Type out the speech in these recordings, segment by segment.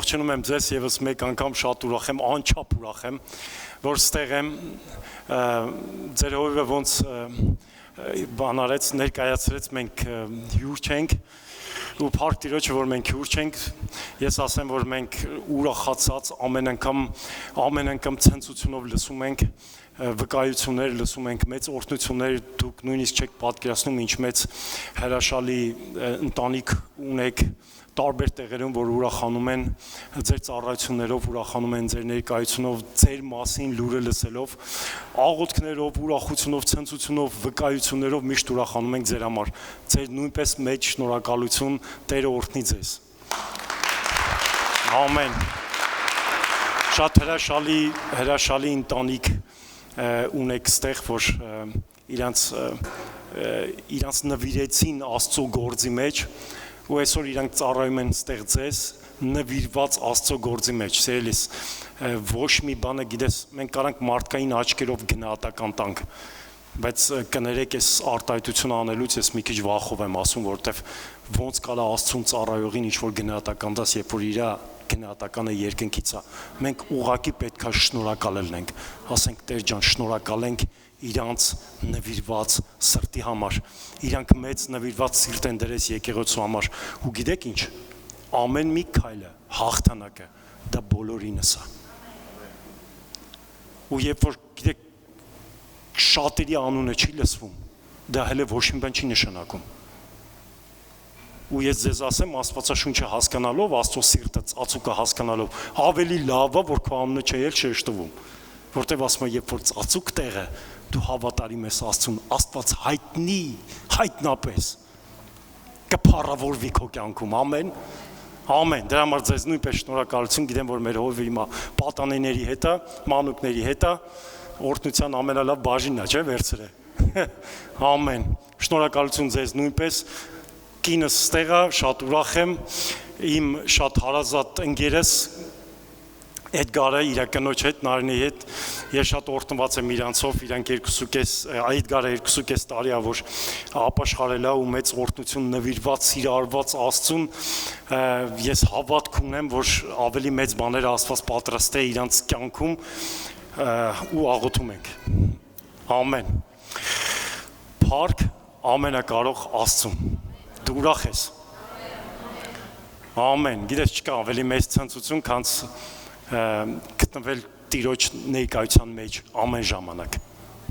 Ողջունում եմ ձեզ եւս մեկ անգամ շատ ուրախ եմ, անչափ ուրախ եմ, որ ստեղ եմ ձեր հովիվը ոնց բանարեց ներկայացրեց մենք հյուր չենք ու փառք Տիրոջը որ մենք հյուր չենք ես ասեմ որ մենք ուրախացած ամեն անգամ ցնծությունով լսում ենք վկայություններ լսում ենք մեծ օրհնություններ դուք նույնիսկ չեք պատկերացնում ինչ մեծ հրաշալի ընտանիք ունեք տարբեր տեղերում որ ուրախանում են ձեր ծառայություններով ուրախանում են ձեր ներկայությունով ձեր մասին լուրը լսելով աղոթքներով ուրախությունով ցնծությունով վկայություններով միշտ ուրախանում ենք ձեր համար ձեր նույնպես մեծ շնորհակալություն Տերը օրհնի ձեզ ամեն շատ հրաշալի ընտանիք ունեք ստեղ որ իրանց նվիրեցին Աստծո գործի մեջ ու այսօր իրանք ծառայում են ստեղ ձեզ նվիրված Աստծո գործի մեջ սիրելիս ոչ մի բանը գիտես մենք կարանք մարդկային աչքերով գնահատական տանք բայց կներեք այս արտահայտությունը անելուց ես մի քիչ վախով եմ ասում որովհետև ոնց կարա Աստծուն ծառայողին ինչ որ գնահատական տաս երբ որ իր գնահատականը երկնքից է մենք ուղղակի պետքա շնորհակալ լինենք ասենք Տեր ջան շնորհակալ ենք իրանց նվիրված սրտի համար իրանք մեծ նվիրված սիրտ են դրես եկեղեցու համար ու գիտեք ինչ ամեն մի քայլը հաղթանակը դա բոլորինս է ու երբ որ գիտեք շատերի անունը չի լսվում դա հələ ոչ մի բան չի նշանակում ու ես ձեզ ասեմ Աստվածաշունչը հասկանալով Աստծո սիրտը ծածուկը հասկանալով ավելի լավ է որ քո անունը չէ շեշտվում որտեվ ասում է երբ որ ծածուկ տեղը դու հավատարիմ ես Աստծուն Աստված հայտնապես կփառավորվի քո կյանքում ամեն ամեն դրա համար ձեզ նույնպես շնորհակալություն գիտեմ որ մեր հովիվը հիմա պատանիների հետ է մանուկների հետ է օրհնության ամենալավ բաժինն է չէ վերցրե ամեն շնորհակալություն ձեզ նույնպես կինս ստեղ է շատ ուրախ եմ իմ շատ հարազատ ընկերս Էդգարը իր կնոջ հետ Նարինի հետ ես շատ օրհնված եմ իրանցով իրանք 2.5 Էդգարը 2.5 տարի է որ ապաշխարել է ու մեծ օրհնություն նվիրված սիրարված Աստծուն ես հավատք ունեմ որ ավելի մեծ բաներ Աստված պատրաստ է իրանց կյանքում ու աղոթում ենք ամեն փառք ամենակարող Աստծուն դու ուրախ ես ամեն գիտես չկա ավելի մեծ ցնծություն քան գտնվել Տիրոջ ներկայության մեջ ամեն ժամանակ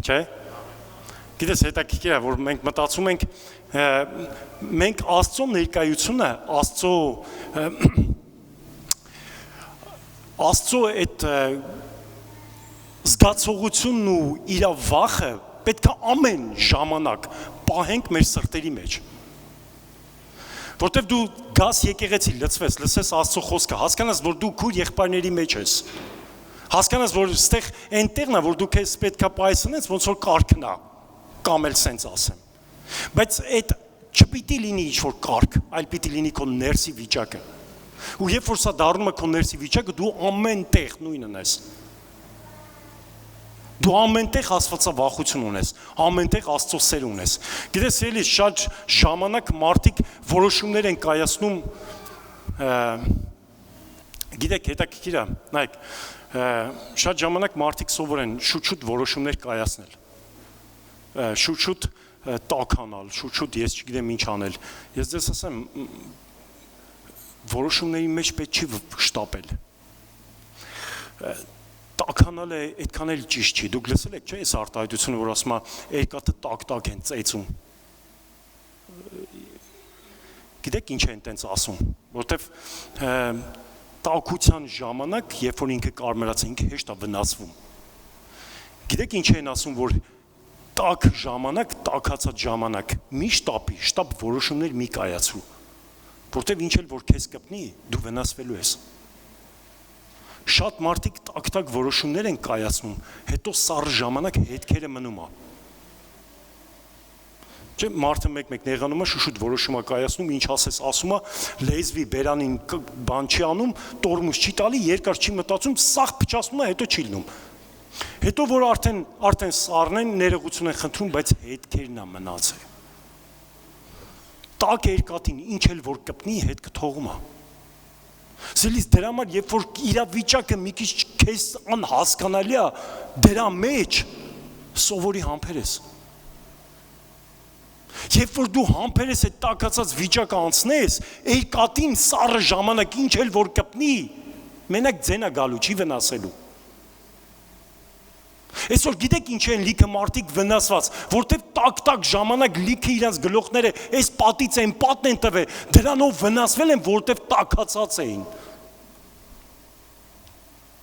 չէ գիտես հետաքրքիր է որ մենք մտածում ենք մենք Աստծո ներկայությունը Աստծո այդ զգացողությունն ու իր վախը պետք է ամեն ժամանակ պահենք մեր սրտերի մեջ որտեվ դու գաս եկեղեցի լցվես լսես Աստծո խոսքը հասկանաս որ դու քույր եղբայրների մեջ ես հասկանաս որ այստեղ այնտեղն է որ դու քեզ պետքա պայսնես ոնց որ կարգն է կամ էլ սենց ասեմ բայց այդ չպիտի լինի ինչ որ կարգ այլ պիտի լինի քո ներսի վիճակը ու երբ որ սա դառնում է քո ներսի վիճակը դու ամենտեղ նույնն ես դու ամենտեղ Աստվածավախություն ունես, ամենտեղ Աստծո սեր ունես։ Գիտես, ելիս շատ ժամանակ մարդիկ որոշումներ են կայացնում, գիտեք, հետաքրքիր է, նայեք, շատ ժամանակ մարդիկ սովոր են շուտ-շուտ որոշումներ կայացնել, շուտ-շուտ տաքանալ, շուտ-շուտ ես չգիտեմ ինչ անել։ Ես ձեզ ասեմ, որոշումների մեջ պետք չի շտապել։ Տաքանալը այդքան էլ ճիշտ չի, դուք լսել եք չէ՞ այս արտահայտությունը, որ ասում է երկաթը տակ-տակ են ծեծում։ Գիտեք ինչ են տենց ասում, որովհետև տաքության ժամանակ, երբ որ ինքը կարմրած է, ինքը հեշտ է վնասվում։ Գիտեք ինչ են ասում, որ տաք ժամանակ, տաքացած ժամանակ մի շտապ որոշումներ մի կայացրու, որովհետև ինչ էլ որ քեզ կպնի, դու վնասվելու ես։ Շատ մարդիկ տակ-տակ որոշումներ են կայացնում, հետո սառը ժամանակ հետքերը մնում է։ Չէ, մարդը մեկ-մեկ նեղանում է, շուտ որոշում է կայացնում, ինչ ասես ասում է, լեզվի բերանին բան չի անում, տորմուզ չի տալի, երկար չի մտածում, սաղ փչացնում է, հետո չի լինում։ Հետո որ արդեն սառն են, ներողություն են խնդրում, բայց հետքերն է մնացել։ Տակ երկաթին ինչ էլ որ կպնի, հետ կթողում է։ Սիրելիս, դրա համար, երբ որ իրավիճակը մի քիչ քեզ անհասկանալի է, դրա մեջ սովորի համբեր ես։ Երբ որ դու համբեր ես այդ տաքացած վիճակը անցնես, երկատին սառը ժամանակ ինչ էլ որ կպնի, մենակ ձենա գալու, չի վնասելու։ Այսօր գիտեք ինչ են լիքը մարդիկ վնասված, որտեվ տակ ժամանակ լիքը իրանց գլուխները այս պատից են պատն են տվել, դրանով վնասվել են, որտեվ տաքացած էին։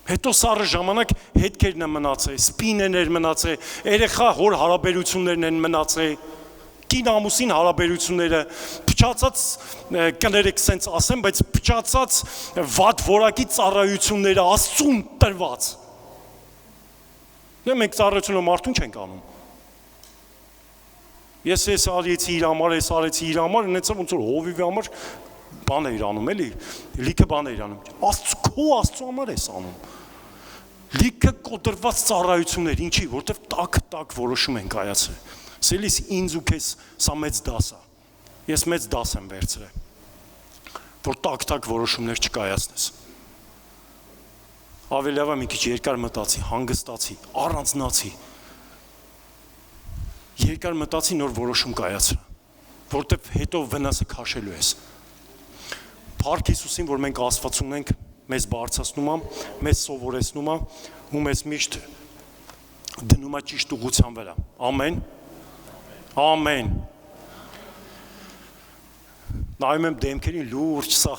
Հետո սառը ժամանակ հետքերն են մնացել, սպինեն էր մնացել, երեխա հոր հարաբերություններն են մնացել, կին ամուսին հարաբերությունները, փչացած կներեք սենց ասեմ, բայց փչացած վատ որակի ծառայությունները Աստծուն տրված։ Դե մենք ծառայությունը մարդուն չենք անում։ Ես արեցի իր համար, ես արեցի իր համար, ունեցա ոնց որ հովիվի համար բան էիր անում, էլի, լիքը բան էիր անում։ Քո Աստծու համար ես անում։ Լիքը կոտրված ծառայություններ, ինչի, որտեվ տակ որոշում են կայացրել։ Սիրելիս, ինձ ու քեզ սա մեծ դաս է։ Ես մեծ դաս եմ վերցրել, որ տակ որոշումներ չկայացնես։ Ավելի լավ է մի քիչ երկար մտածի, հանգստացի, առանձնացի։ Երկար մտածի, նոր որոշում կայացրա, որտեվ հետո վնասը քաշելու ես։ Փառք Հիսուսին, որ մենք Աստված ունենք, մեզ բարձրացնում է, մեզ սովորեցնում է ու մեզ միշտ դնում է ճիշտ ուղղության վրա։ Ամեն։ Ամեն։ Նայում եմ դեմքերին լուրջ սա։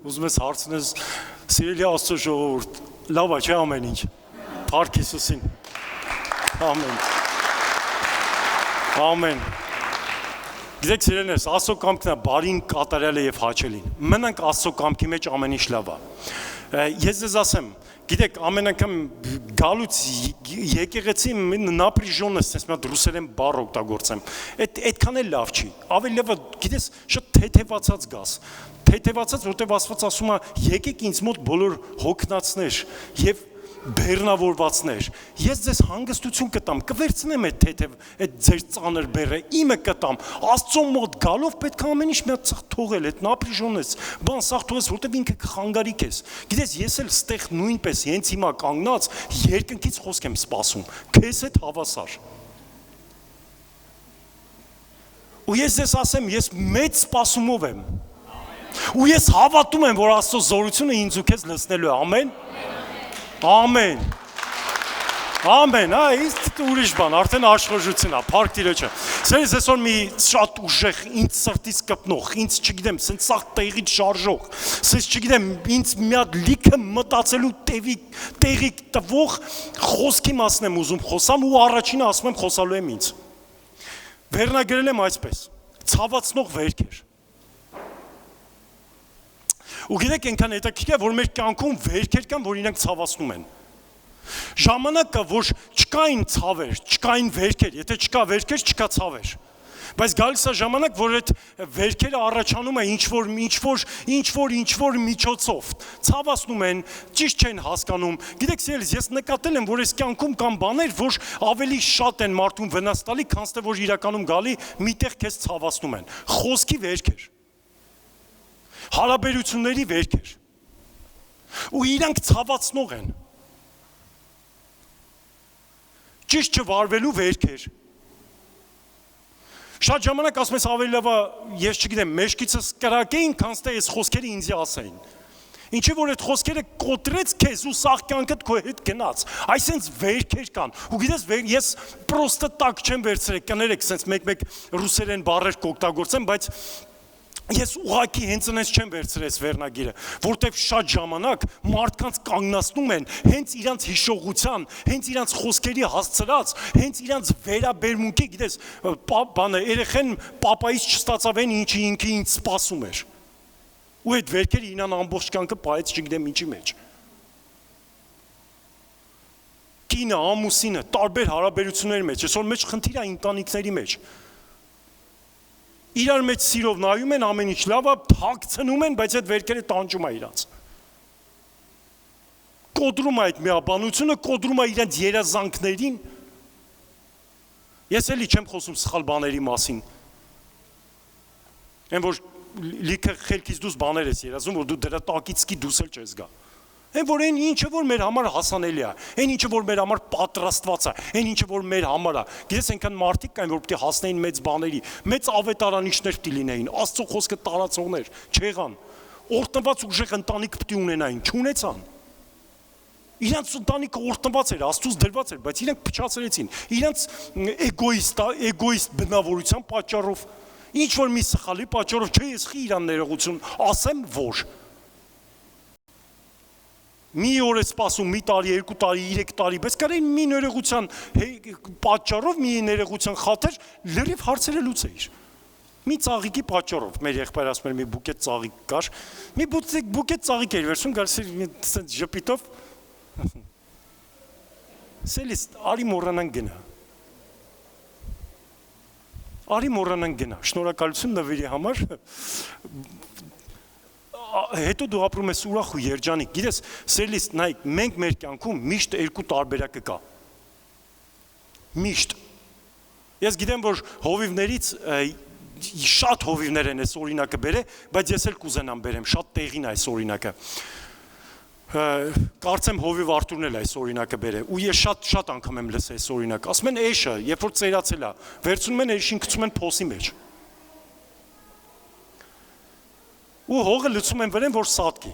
Ուզում ես հարցնես, սիրելի Աստծո ժողովուրդ, լավ է, չէ՞ ամեն ինչ։ Փառք Հիսուսին։ Ամեն։ Ամեն։ Գիտեք սիրելիներս, Աստծո կամքն է բարին, կատարյալը եւ հաճելին։ Մենակ Աստծո կամքի մեջ ամեն ինչ լավ է։ Ես ձեզ ասեմ, գիտեք, ամեն անգամ գալուց եկեղեցի նապրիժոնը, ասես մի հատ ռուսերեն բառ օգտագործեմ։ Այդքան էլ լավ չի։ Ավելի լավ է, գիտես, շատ թեթևացած գաս։ Թեթևացած, որտեղ Աստված ասում է, եկեք ինձ մոտ բոլոր հոգնածներ եւ բեռնավորվածներ, ես ձեզ հանգստություն կտամ, կվերցնեմ այդ թեթև, այդ ձեր ծանր բեռը, իմը կտամ, Աստծո մոտ գալով պետք է ամեն ինչ մի հատ սաղ թողել, այդ նապրիժոնես, բան սաղ թողես, որտեվ ինքը կխանգարիք ես։ Գիտես, ես էլ ստեղ նույնպես հենց հիմա կանգնած երկնքից խոսք եմ սպասում, քեզ հետ հավասար։ Ու ես ձեզ ասեմ, ես մեծ սպասումով եմ։ Ու ես հավատում եմ, որ Աստծո զորությունը ինձ ու քեզ լցնելու է, ամեն։ Ամեն, ամեն, իսկ ուրիշ բան, արդեն աշխորժություն է, փառք Տիրոջը։ Սերս այսօր մի շատ ուժեղ, ինձ սրտից կպնող, ինձ չգիտեմ, սենց սաղ տեղից շարժող, սենց չգիտեմ, ինձ մի հատ լիքը մտածելու տեղիկ տվող խոսքի մասն եմ ուզում խոսամ ու առաջինը ասում եմ խոսալու եմ ինձ։ Վերնագրել եմ այսպես, ցավացնող վերքեր։ Ու գիտեք այնքան հետաքրքիր է, որ մեր կյանքում վերքեր կան, որ իրենք ցավացնում են։ Ժամանակ կա, որ չկային ցավեր, չկային վերքեր, եթե չկա վերքեր, չկա ցավեր։ Բայց գալիս է ժամանակ, որ այդ վերքերը առաջանում է ինչ-որ միջոցով, ցավացնում են, ճիշտ չեն հասկանում։ Գիտեք, սիրելիս, ես նկատել եմ, որ այս կյանքում կան բաներ, որ ավելի շատ են մարդուն վնաս տալի, քան թե որ իրականում գալի միտեղ քեզ ցավացնում են։ Խոսքի վերքեր։ Հարաբերությունների վերքեր ու իրանք ցավացնող են ճիշտ չվարվելու վերքեր շատ ժամանակ ասում ես ավելի լավ ես չգիտեմ մեջքիցս կրակեին քան թե այս խոսքերը ինձ ասեին ինչի որ այդ խոսքերը կոտրեց քեզ ու սաղ կյանքդ քո հետ գնաց այսինքն վերքեր կան ու գիտես ես պրոստը տակ չեմ վերցրել կներեք սենց մեկ ռուսերեն բառեր կօգտագործեմ բայց Ես ուղղակի հենց այնպես չեմ վերցրել վերնագիրը, որտեվ շատ ժամանակ մարդկանց կանգնացնում են հենց իրանց հիշողության, հենց իրանց խոսքերի հասցրած, հենց իրանց վերաբերմունքի, գիտես, բանը երեխեն պապայից չստացավ այն ինչի ինքը ինձ սպասում էր։ Ու այդ վերքերը իրան ամբողջ կյանքը պահեց չգիտեմ ինչի մեջ։ Կինը, ամուսինը, տարբեր հարաբերությունների մեջ, այսօր մեջ խնդիր է ընտանիքների մեջ։ Իրար մեջ սիրով նայում են, ամեն ինչ լավ է, հագցնում են, բայց այդ վերքերը տանջում է իրանց։ Կոտրում է այդ միաբանությունը, կոտրում է իրանց երազանքներին։ Ես էլի չեմ խոսում սխալ բաների մասին։ Այն որ լիքը խելքից դուրս բաներ ես երազում, որ դու դրա տակից սկի դուրս էլ չես գա։ Այն որ այն ինչը որ մեր համար հասանելի է, այն ինչը որ մեր համար պատրաստված է, այն ինչը որ մեր համար է։ Գիտես այնքան մարդիկ կային, որ պետք է հասնեին մեծ բաների, մեծ ավետարանիչներ պետք է լինեին, Աստծո խոսքը տարածողներ, չեղան։ Օրտնված ուժեղ ընտանիք պետք է ունենային, չունեցան։ Իրանց ընտանիքը օրտնված էր, Աստծուց դրված էր, բայց իրենք փչացրեցին։ Իրանց էգոիստ բնավորության պատճառով, ինչ որ մի սխալի պատճառով, չէ, ես խի իրան ներողություն ասեմ, որ մի օր է սպասում, մի տարի, 2 տարի, 3 տարի, բայց կարելի մի ներողության պատճառով, մի ներողության խաթր լրիվ հարցերը լուծեիր։ Մի ծաղիկի պատճառով, մեր եղբայրը ասում էր մի բուկետ ծաղիկ կար, մի բուկետ ծաղիկ էր վերցում, գալիս էր ժպիտով, սելիս արի մոռանան գնա։ Արի մոռանան գնա, շնորհակալություն նվիրի համար, հետո դու ապրում ես ուրախ ու երջանիկ, գիտես, սելիս նայք, մենք մեր կյանքում միշտ երկու տարբերակը կա, միշտ, ես գիտեմ, որ հովիվներից, շատ հովիվներ են այս օրինակը բերե, բայց ես էլ կուզենամ բերեմ, շատ տեղին այս օրինակը, կարծեմ հովիվ Արտուրն էլ այս օրինակը բերե, ու ես շատ անգամ եմ լսել այս օրինակը, ասում են էշը, երբ որ ծերացել է, վերցնում են էշին գցում են փոսի մեջ, ու հողը լցում են վրան, որ սատկի,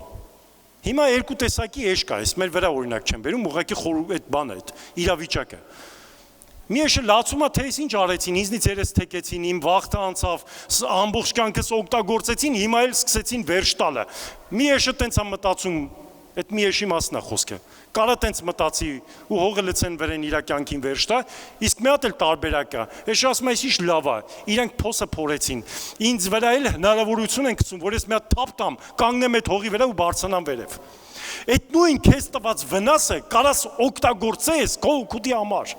հիմա երկու տեսակի էշ կա, ես մեր վրա օրինակ չեմ բերում, ուղղակի այդ բանը, այդ իրավիճակը, մի էշը լացում է, թե ես ինչ արեցին, ինձնից երես թեկեցին, իմ վաղթը անցավ, ամբողջ կյանքս օգտագործեցին, հիմա էլ սկսեցին վերջ տալը, մի էշը տենց է մտածում, այդ մի էշի մասն է խոսքը, կարա տենց մտածի ու հողը լցեն վրան իր կյանքին վերջ տա, իսկ մի հատ էլ տարբերակ է, էշը ասում է ինչ լավ է, իրանք փոսը փորեցին, ինձ վրա էլ հնարավորություն են գցում, որ ես մի հատ թափ տամ, կանգնեմ այդ հողի վրա ու բարձրանամ վերև։ Այդ նույն քեզ տված վնասը կարաս օգտագործես քո օգուտի համար։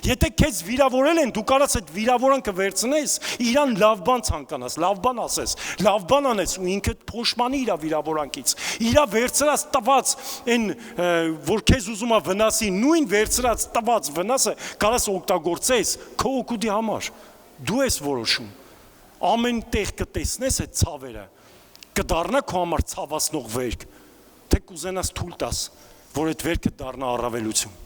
Եթե քեզ վիրավորել են, դու կարաս այդ վիրավորանքը վերցնես, իրան լավ բան ցանկանաս, լավ բան ասես, լավ բան անես ու ինքդ փոշմանի իր վիրավորանքից։ Իրա վերցրած տված այն, որ քեզ ուզում է վնասի, նույն վերցրած տված վնասը կարաս օգտագործես քո օգուտի համար։ Դու ես որոշում։ Ամեն տեղ կտեսնես այդ ցավերը, կդառնա քո համար ցավացնող վերք, թե կուզենաս թույլ տաս, որ այդ վերքը դառնա առավելություն։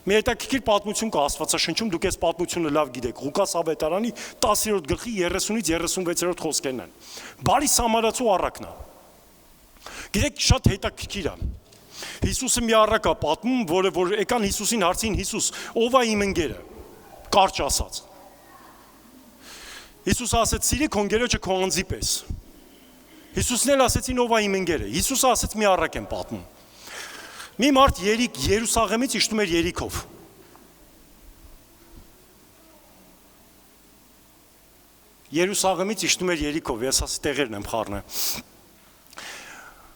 Մի հետաքրքիր պատմություն կա Աստվածաշնչում, դուք այս պատմությունը լավ գիտեք, Ղուկաս ավետարանի 10-րդ գլխի 30-ից 36-րդ խոսքերն են։ Բարի սամարացու առակն է։ Գիտեք, շատ հետաքրքիր է։ Հիսուսը մի առակ է պատմում, որ եկան Հիսուսին հարցին, Հիսուս, ով է իմ ընկերը, կարճ ասած։ Հիսուսը ասեց, սիրի քո ընկերոջը քո անձի պես։ Հիսուսն էլ ասեցին, ով է իմ ընկերը։ Հիսուսը ասեց, մի առակ եմ պատմում։ Մի մարդ Երուսաղեմից իջնում էր Երիքով։ Երուսաղեմից իջնում էր Երիքով, ես ասի տեղերն եմ խառնել։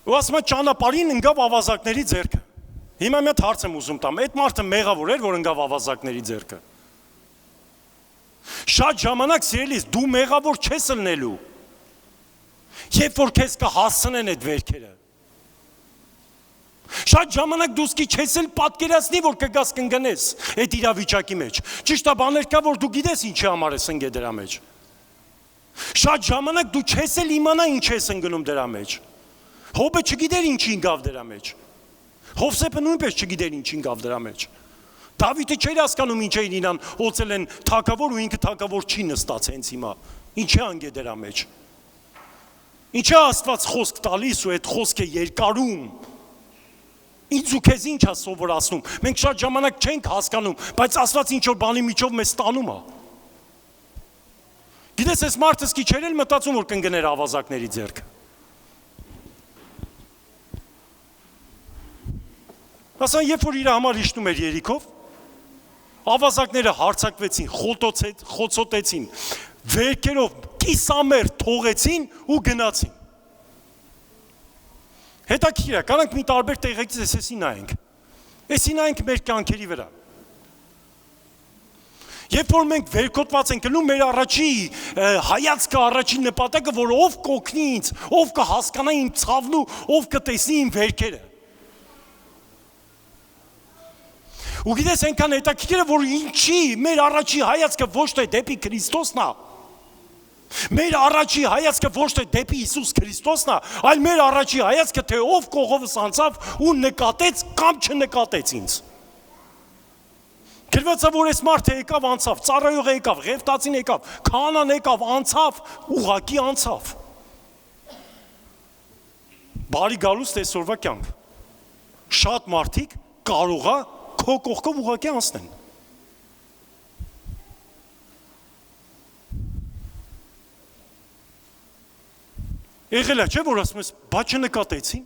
Ու ասում է ճանապարհին ընկավ ավազակների ձեռքը։ Հիմա մի հատ հարց եմ ուզում տամ, այդ մարդը մեղավոր էր, որ ընկավ ավազակների ձեռքը։ Շատ ժամանակ սիրելիս, դու մեղավոր չես ելնելու։ Երբ որ քեզ կհասցնեն այդ վերքերը։ Շատ ժամանակ դու սկի չես էլ պատկերացնի, որ կգաս կընկնես այդ իրավիճակի մեջ։ Ճիշտ է, բաներ կա, որ դու գիտես ինչի համար ես ընկել դրա մեջ։ Շատ ժամանակ դու չես էլ իմանա ինչ ես ընկնում դրա մեջ։ Հոբը չգիտեր ինչի ընկավ դրա մեջ։ Հովսեփը նույնպես չգիտեր ինչի ընկավ դրա մեջ։ Դավիթը չէր հասկանում ինչ էին իրան օծել են թագավոր ու ինքը թագավոր չի նստած հենց հիմա։ Ինչ է անգե դրա մեջ։ Ինչ է Աստված խոսք տալիս ու այդ խոսքը երկարում։ Ինձ ու քեզ ինչ է սովորացնում։ Մենք շատ ժամանակ չենք հասկանում, բայց Աստված ինչ որ բանի միջով մեզ տանում է։ Գիտես, այս մարդը սկի չէր էլ մտածում, որ կընկներ ավազակների ձեռքը։ Ասան, երբ որ իր համար իջնում էր Երիքով, ավազակները հարձակվեցին, խոցոտեցին, վերքերով կիսամեր թողեցին ու գնացին։ Հետաքրքիր է, կանանք մի տարբեր տեղից էսի նայենք։ Էսի նայենք մեր կյանքերի վրա։ Երբ որ մենք վերքոտված ենք գնում, մեր առաջի հայացքը, առաջի նպատակը, որ ով կօգնի ինձ, ով կհասկանա իմ ցավն ու ով կտեսնի իմ վերքերը։ Ու գիտես, այնքան հետաքրքիր է, որ ինչի մեր առաջի հայացքը ոչ թե դեպի Քրիստոսն է, Մեր առաջի հայացքը ոչ թե դեպի Հիսուս Քրիստոսն է, այլ մեր առաջի հայացքը թե ով կողովս անցավ ու նկատեց կամ չնկատեց ինձ։ Գրված է, որ այս մարդը եկավ անցավ, ծառայողը եկավ, Ղևտացին եկավ, քահանան եկավ, անցավ, ուղղակի անցավ։ Բարի գալուստ այսօրվա կյանք։ Շատ մարդիկ կարող է քո կողքով ուղղակի անցնեն։ Եղել է չէ, որ ասում ես, բա չնկատեցի։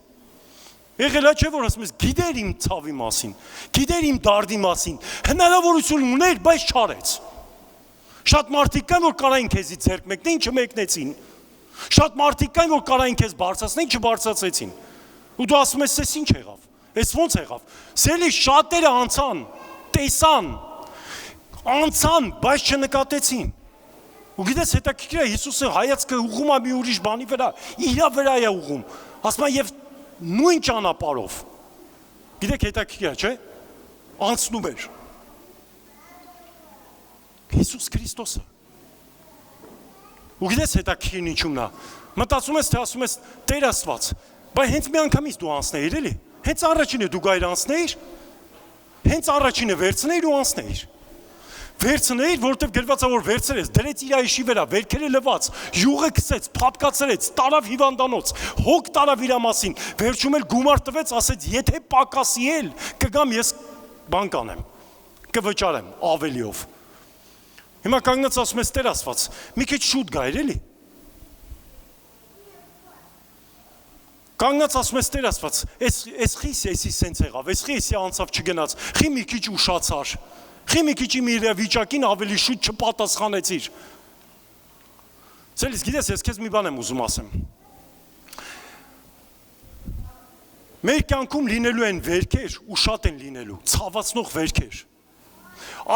Եղել է չէ, որ ասում ես, գիտեր իմ ցավի մասին, գիտեր իմ դարդի մասին, հնարավորություն ուներ, բայց չարեց։ Շատ մարդիկ կան, որ կարային քեզից ձեռք մեկնեին, չմեկնեցին։ Շատ մարդիկ կան, որ կարային քեզ բարձրացնեին, չբարձրացեցին։ Ու դու ասում ես, «Էս ինչ եղավ, էս ո՞նց եղավ»։ Սելի շատերը անցան, տեսան, անցան, բայց չնկատեցին։ Ու գիտես, հետաքրքիր է, Հիսուսը հայացքը ուղղում է մի ուրիշ բանի վրա, իրա վրա է ուղղում, ասում է եւ նույն ճանապարհով։ Գիտեք, հետաքրքիր է, չէ՞։ Անցնում էր Հիսուս Քրիստոսը։ Ու գիտես, հետաքրքիրն ինչումն է։ Մտածում ես, թե ասում ես Տեր Աստված, բայց հենց մի անգամից դու անցնեիր, էլի։ Հենց առաջինը դու գայր անցնեիր, հենց առաջինը վերցնեիր ու անցնեիր։ Վերցնեիր, որտեվ գրված է, որ վերցրեց, դրեց իր այշի վրա, վերքերը լվաց, յուղը քսեց, փափկացրեց, տարավ հիվանդանոց, հոգ տարավ իր մասին, վերջում էլ գումար տվեց, ասեց, եթե պակասի էլ, կգամ ես բան կանեմ, կվճարեմ ավելիով։ Հիմա կանգնած ասում ես, Տեր Աստված, մի քիչ շուտ գայր, էլի։ Կանգնած ասում ես, Տեր Աստված, այս խիսի էսի սենց եղավ, այս խիսի անցավ չգնաց, խի մի քիչ ուշացար։ Խի մի քիչ իմ իրավիճակին ավելի շուտ չպատասխանեցիր։ Ցելիս գիտես, ես քեզ մի բան եմ ուզում ասեմ։ Մեր կյանքում լինելու են վերքեր ու շատ են լինելու, ցավացնող վերքեր։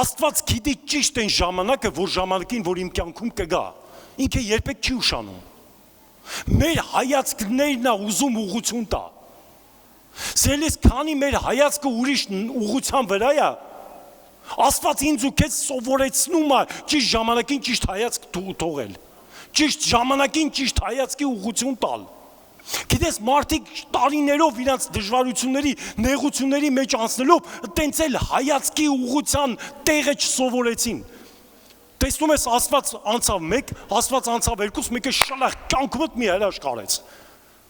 Աստված գիտի ճիշտ այն ժամանակը, որ ժամանակին, որ իմ կյանքում կգա, ինքը երբեք չի ուշանում։ Մեր հայացքներն է ուզում ուղղություն տա։ Ցելիս քանի մեր հայացքը ուրիշ ուղղության վրա է, Աստված ինձ ու քեզ սովորեցնում է ճիշտ ժամանակին ճիշտ հայացք թողել, ճիշտ ժամանակին ճիշտ հայացքի ուղղություն տալ։ Գիտես, մարդիկ տարիներով իրանց դժվարությունների, նեղությունների մեջ անցնելով, տենց էլ հայացքի ուղղության տեղը չսովորեցին։ Տեսնում ես, Աստված անցավ մեկ, Աստված անցավ երկուս, մեկը շալախ կյանքումդ մի հրաշքարեց։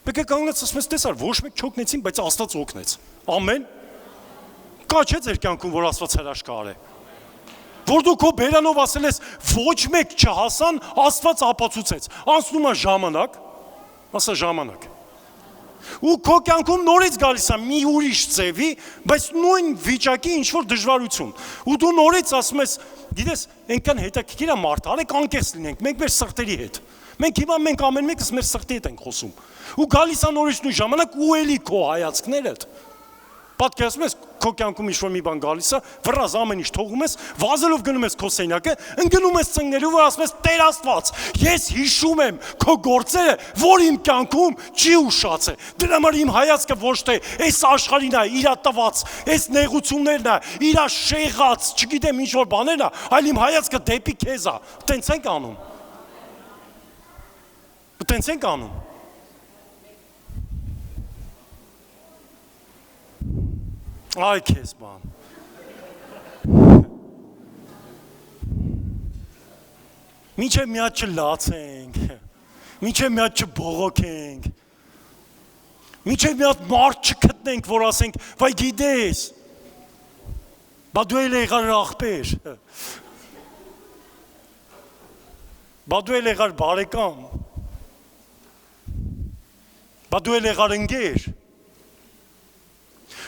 Մեկը կանգնեց, ասում ես, տեսար, ոչ մեկ չօգնեցին, բայց Աստված օգնեց։ Ամեն։ Կա չէ ձեր կյանքում, որ Աստված հրաշքար է։ Որ դու քո բերանով ասել ես, ոչ մեկ չհասան, Աստված ապացուցեց։ Անցնում է ժամանակ, ասա ժամանակ։ Ու քո կյանքում նորից գալիս է մի ուրիշ ձևի, բայց նույն վիճակի ինչ-որ դժվարություն։ Ու դու նորից ասում ես, գիտես, այնքան հետաքրքիր է մարդ, արեք անկեղծ լինենք, մենք մեր սրտերի հետ։ Մենք հիմա ամեն մեկս մեր սրտի հետ ենք խոսում։ Ու գալիս է նորից նույն ժամանակ ու էլի քո հայացքներդ։ Պատկերացնում ես, քո կյանքում ինչ-որ մի բան գալիս է, վրազ ամեն ինչ թողում ես, վազելով գնում ես քո սենյակը, ընկնում ես ծնկներու վրա, ասում ես, Տեր Աստված, ես հիշում եմ քո գործերը, որ իմ կյանքում չի ուշացել։ Դրա համար իմ հայացքը ոչ թե այս աշխարհին է, իր տված, այս նեղություններն է, իր շեղած, չգիտեմ ինչ-որ բաներն է, այլ իմ հայացքը դեպի քեզ է։ Տենց ենք անում։ Տենց ենք անում։ Այ քեզ բան։ Մինչև մի հատ չլացենք, մինչև մի հատ չբողոքենք, մինչև մի հատ մարդ չգտնենք, որ ասենք, վայ գիտես, բա դու էլ եղար աղբեր, բա դու էլ եղար բարեկամ, բա դու էլ եղար ընկեր։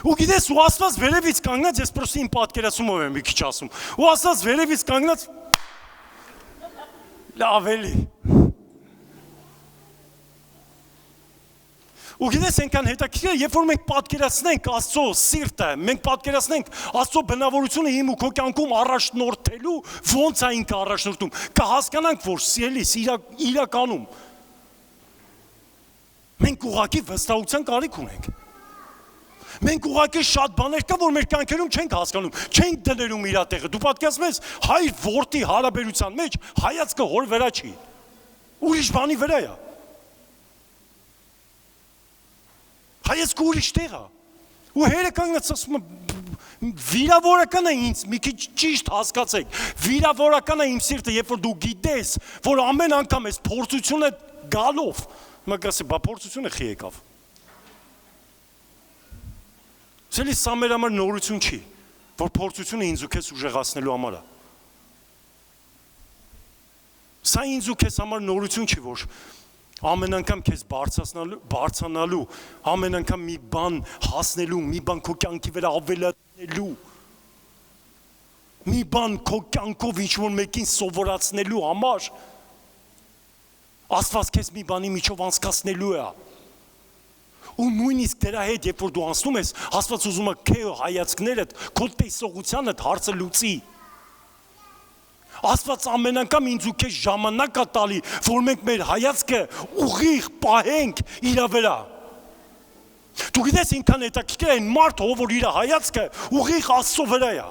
Ու գիտես, ու Աստված վերևից կանգնած, ես պրոստի իմ պատկերացումով եմ մի քիչ ասում, ու Աստված վերևից կանգնած, լավ էլի։ Ու գիտես, այնքան հետաքրքիր է, երբ որ մենք պատկերացնենք Աստծո սիրտը, մենք պատկերացնենք Աստծո բնավորությունը իմ ու քո կյանքում առաջնորդելու, ոնց է ինքը առաջնորդում, կհասկանանք, որ սիրելիս իրականում մենք ուղղակի վստահության կարիք ունենք։ Մենք ուղղակի շատ բաներ կա, որ մեր կյանքերում չենք հասկանում, չենք դներում իր տեղը։ Դու պատկերացնում ես հայր որդի հարաբերության մեջ հայացքը հոր վրա չի։ Ուրիշ բանի վրա է։ Հայեցք ուրիշ տեղ է։ Ու հերը կանգնած ասում վիրավորական է ինձ, մի քիչ ճիշտ հասկացեք, վիրավորական է իմ սիրտը, երբ որ դու գիտես, որ ամեն անգամ այս փորձությունը գալով, մկասի, բա փորձությունը խի եկավ։ Սելիս սա մեր համար նորություն չի, որ փորձությունը ինձ ու քեզ ուժեղացնելու համար է։ Սա ինձ ու քեզ համար նորություն չի, որ ամեն անգամ քեզ բարձրանալու, ամեն անգամ մի բան հասնելու, մի բան քո կյանքի վրա ավելացնելու, մի բան քո կյանքով ինչ-որ մեկին սովորացնելու համար, Աստված քեզ մի բանի միջով անցկացնելու է։ Ու նույնիսկ դրա հետ, երբ որ դու անցնում ես, Աստված ուզում է քո հայացքներդ, քո տեսողությանդ հարցը լուծի։ Աստված ամեն անգամ ինձ ու քեզ ժամանակ է տալի, որ մենք մեր հայացքը ուղիղ պահենք իր վրա։ Դու գիտես ինքան հետաքրքիր է այն մարդը, որ իր հայացքը ուղիղ Աստծո վրա է։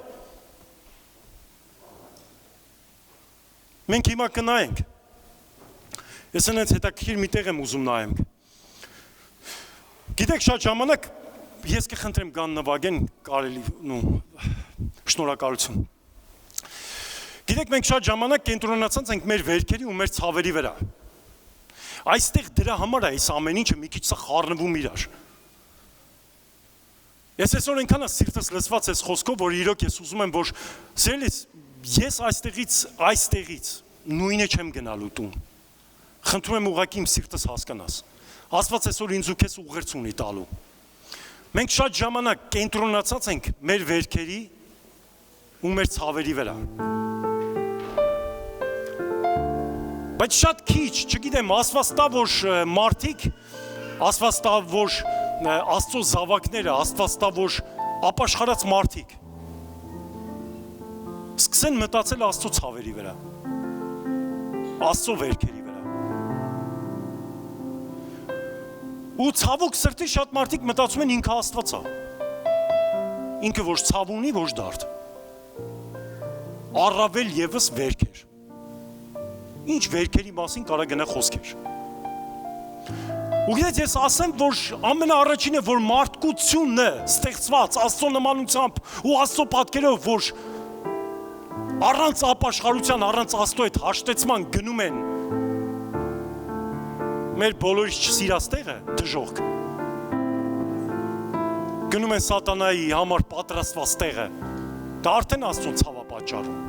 Մենք հիմա կնայենք։ Ես այնց հետաքրքիր մի տեղ եմ ուզում նայենք։ Գիտեք, շատ ժամանակ ես կխնդրեմ գան նվագեն, կարելի, շնորհակալություն։ Գիտեք, մենք շատ ժամանակ կենտրոնացած ենք մեր վերքերի ու մեր ցավերի վրա։ Այստեղ դրա համար է այս ամեն ինչը մի քիչ սա խառնվում իրար։ Ես այսօր այնքան սիրտս լսված ես խոսքով, որ իրոք ես ուզում եմ, որ սիրելիս, ես այստեղից նույնը չեմ գնալու տուն։ Խնդրում եմ ուղղակի իմ սիրտս հասկանաս։ Աստված այսօր ինձ ու քեզ ուղերձ ունի տալու։ Մենք շատ ժամանակ կենտրոնացած ենք մեր վերքերի ու մեր ցավերի վրա։ Բայց շատ քիչ, չգիտեմ, Աստված տա, որ մարդիկ, Աստված տա, որ Աստծո զավակները, Աստված տա, որ ապաշխարած մարդիկ սկսեն մտածել Աստծո ցավերի վրա, Աստծո վերքերի վրա։ Ու ցավոք սրտի շատ մարդիկ մտածում են ինքը Աստված է։ Ինքը ոչ ցավ ունի, ոչ դարդ։ Առավել ևս վերքեր։ Ինչ վերքերի մասին կարա գնա խոսքեր։ Ու գիտեք, ես ասեմ, որ ամենաառաջինը, որ մարդկությունն է ստեղծված Աստծո նմանությամբ ու Աստծո պատկերով, որ առանց ապաշխարության, առանց Աստծո հետ հաշտեցման գնում են մեր բոլորից չսիրած տեղը, դժոխք։ Գնում են սատանայի համար պատրաստված տեղը, դա արդեն Աստծո ցավ է պատճառում։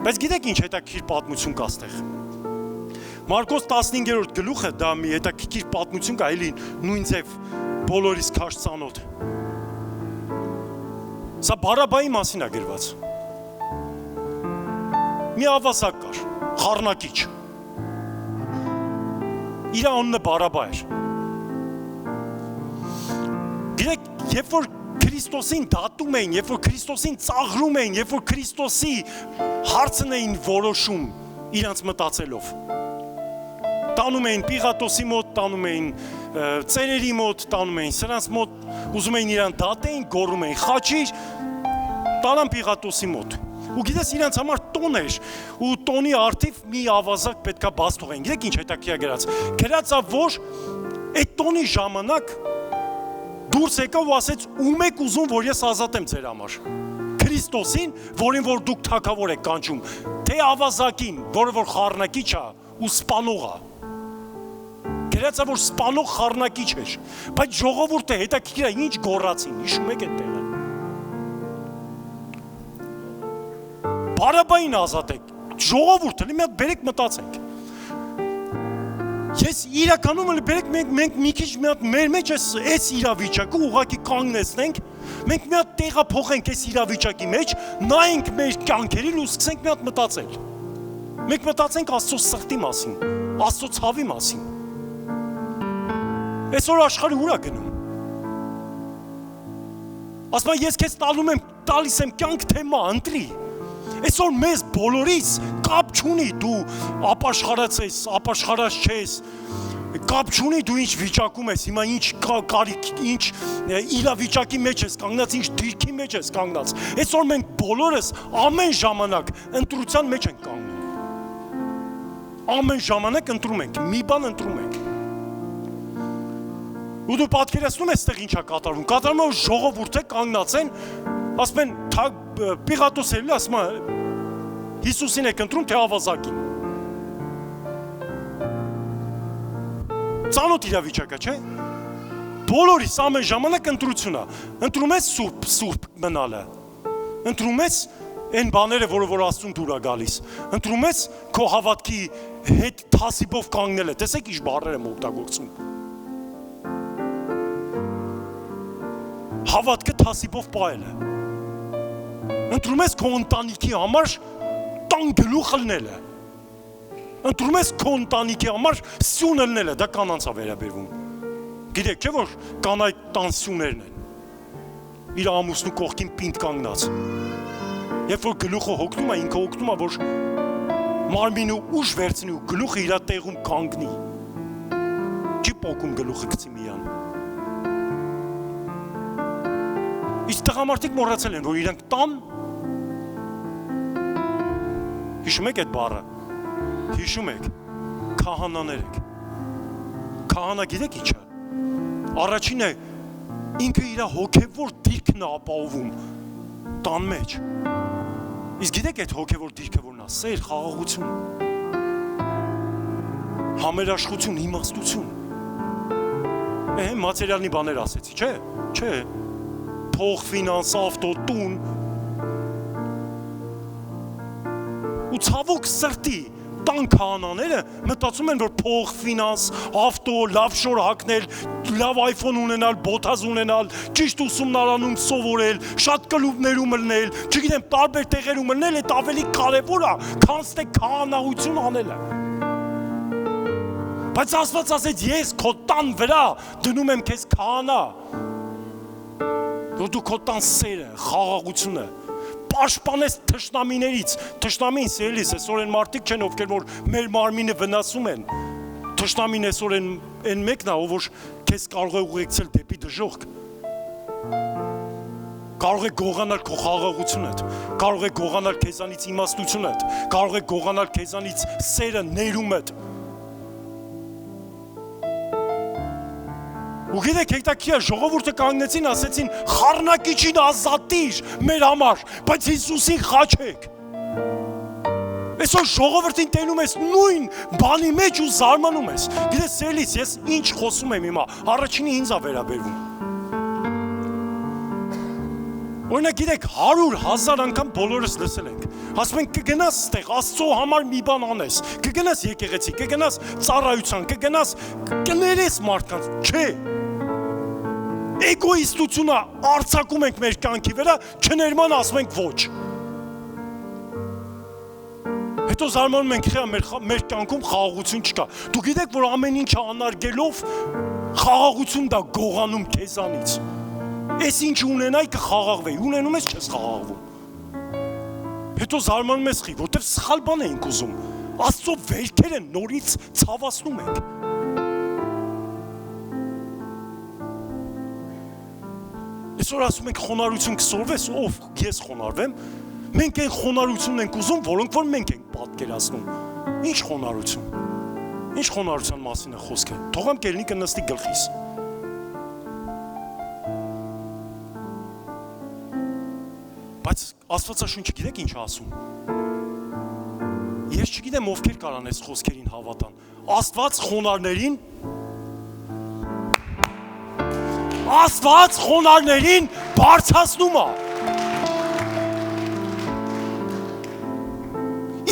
Բայց գիտեք ինչ հետաքրքիր պատմություն կա ստեղ։ Մարկոս 15-րդ գլուխը դա մի հետաքրքիր պատմություն կա, էլի նույն ձև բոլորիս քաշ ծանոթ։ Սա Բարաբայի մասին է գրված։ Մի ավազակ կար, խառնակիչ։ Իր անունը Բարաբա էր։ Գիտեք, երբ որ Քրիստոսին դատում էին, երբ որ Քրիստոսին ծաղրում էին, երբ որ Քրիստոսի հարցն էին որոշում իրանց մտածելով։ Տանում էին Պիղատոսի մոտ, տանում էին ծերերի մոտ, տանում էին սրանց մոտ, ուզում էին իրան դատեին, գոռում էին խաչիր, տանան Պիղատոսի մոտ։ Ու գիտես իրանց համար տոն էր, ու տոնի արդիվ մի ավազակ պետքա բաց թողեն։ Գիտեք ինչ հետաքրքիր գրած։ Գրածա, որ այդ տոնի ժամանակ դուրս եկավ ու ասեց ում եք ուզում, որ ես ազատեմ ձեր համար։ Քրիստոսին, որին որ դուք թագավոր եք կանչում, թե ավազակին, որը որ խառնակիչ է ու սպանող է։ Գրածա, որ սպանող խառնակիչ էր, բայց ժողովուրդը հետաքրքիր է ինչ գոռացին, հիշում եք այդ տեղը։ Բարաբային ազատեք, ժողովուրդը, մի հատ բերեք մտածենք։ Ես իրականում բերեք մենք մի քիչ մի հատ մեր մեջ այս իրավիճակը ուղղակի կանգնեցնենք, մենք մի հատ տեղափոխենք այս իրավիճակի մեջ, նայենք մեր կյանքերին ու սկսենք մի հատ մտածել։ Մենք մտածենք Աստծո սրտի մասին, Աստծո ցավի մասին։ Այսօր աշխարհը ուր է գնում։ Ասում եմ ես քեզ տալիս եմ կյանք թեմա, ընտրի։ Այսօր մեզ բոլորից կապ չունի դու ապաշխարած ես, ապաշխարած չես, կապ չունի դու ինչ վիճակում ես, հիմա ինչ կարիք, ինչ իրավիճակի մեջ ես կանգնած, ինչ դիրքի մեջ ես կանգնած։ Այսօր մենք բոլորս ամեն ժամանակ ընտրության մեջ ենք կանգնում։ Ամեն ժամանակ ընտրում ենք, մի բան ընտրում ենք։ Ու դու պատկերացնում ես այդտեղ ինչ է կատարվում։ Կատարվում է ժողովուրդը կանգնած են, ասում են Պիղատոս էլ ասում է Հիսուսին եք ընտրում թե ավազակին։ Ծանոթ իրավիճակ է, չէ՞։ Բոլորիս ամեն ժամանակ ընտրություն է։ Ընտրում ես սուրբ մնալը։ Ընտրում ես այն բաները, որ Աստծուն դուր է գալիս։ Ընտրում ես քո հավատքի հետ թասիբով կանգնելը։ Տեսեք ինչ բառեր եմ օգտագործում։ Հավատքը թասիբով պահելը։ Ընտրում ես քո ընտանիքի համար տան գլուխ լնելը։ Ընտրում ես քո ընտանիքի համար սյուն լնելը, դա կանանց է վերաբերվում։ Գիտեք, չէ՞ որ կանայք տան սյուներն են։ Իր ամուսնու կողքին պինդ կանգնած։ Երբ որ գլուխը հոգնում է, ինքը հոգնում է, որ մարմինը ուժ վերցնի ու գլուխը իր տեղում կանգնի։ Չի պոկում գլուխը գցի միան։ Իսկ տղամարդիկ մոռացել են, որ իրանք տան։ Հիշում եք այդ բառը։ Հիշում եք, քահանաներ եք։ Քահանա գիտեք ինչ է։ Առաջինը ինքը իր հոգևոր դիրքն է ապահովում տան մեջ։ Իսկ գիտեք այդ հոգևոր դիրքը որն է, սեր, խաղաղություն, համերաշխություն, իմաստություն։ Մատերիալնի բաներ ասեցի, չէ՞։ Չէ։ Փող, ֆինանս, ավտո, տուն։ Ու ցավոք սրտի տան քահանաները մտածում են, որ փող, ֆինանս, ավտո, լավ շոր հագնել, լավ iPhone ունենալ, բոթազ ունենալ, ճիշտ ուսումնարանում սովորել, շատ կլուբներում լնել, չգիտեմ, տարբեր տեղերում լնել, այդ ավելի կարևոր է, քան թե քահանայություն անելը։ Բայց Աստված ասեց, ես քո տան վրա դնում եմ քեզ քահանա, որ դու քո տան սերը, խաղաղությունը պաշտպանես թշնամիներից, թշնամին սիրելիս, այսօր են մարդիկ չեն, ովքեր որ մեր մարմինը վնասում են, թշնամին այսօր են մեկն է, որ քեզ կարող է ուղեկցել դեպի դժոխք, կարող է գողանալ քո խաղաղությունդ, կարող է գողանալ քեզանից իմաստությունդ, կարող է գողանալ քեզանից սերը, ներումդ։ Ու գիտեք, հետաքրքիր է, ժողովուրդը կանգնեցին, ասեցին, խառնակիչին ազատիր մեր համար, բայց Հիսուսին խաչեք։ Այսօր ժողովրդին տենում ես նույն բանի մեջ ու զարմանում ես։ Գիտես, սիրելիս, ես ինչ խոսում եմ հիմա, առաջինը ինձ է վերաբերվում։ Օրինակ, գիտեք, 100,000 անգամ բոլորս լսել ենք։ Ասում են կգնաս ստեղ, Աստծո համար մի բան անես, կգնաս եկեղեցի, կգնաս ծառայության, կգնաս կներես մարդկանց, չէ։ Էգոիստությունը արձակում ենք մեր կյանքի վրա, չներման ասում ենք ոչ։ Հետո զարմանում ենք, մեր կյանքում խաղաղություն չկա։ Դու գիտեք, որ ամեն ինչ անարգելով խաղաղություն դա գողանում քեզանից։ Այս ինչ ունենայի կխաղաղվեի, ունենում ես չես խաղաղվում։ Հետո զարմանում ես խի, որտև սխալ բան էինք ուզում։ Աստծո վերքերը նորից ցավացնում ենք։ Այսօր ասում ենք խոնարհություն կսորվես, ով ես խոնարհվեմ։ Մենք այն խոնարհությունն ենք ուզում, որոնք որ մենք ենք պատկերացնում։ Ինչ խոնարհություն։ Ինչ խոնարհության մասին է խոսքը։ Թողամ կելնիկը նստի գլխիս։ Բայց Աստվածաշունչը գիտեք ինչ ասում։ Ես չգիտեմ ովքեր կարան այս խոսքերին հավատան։ Աստված խոնարհներին բարձրացնում է։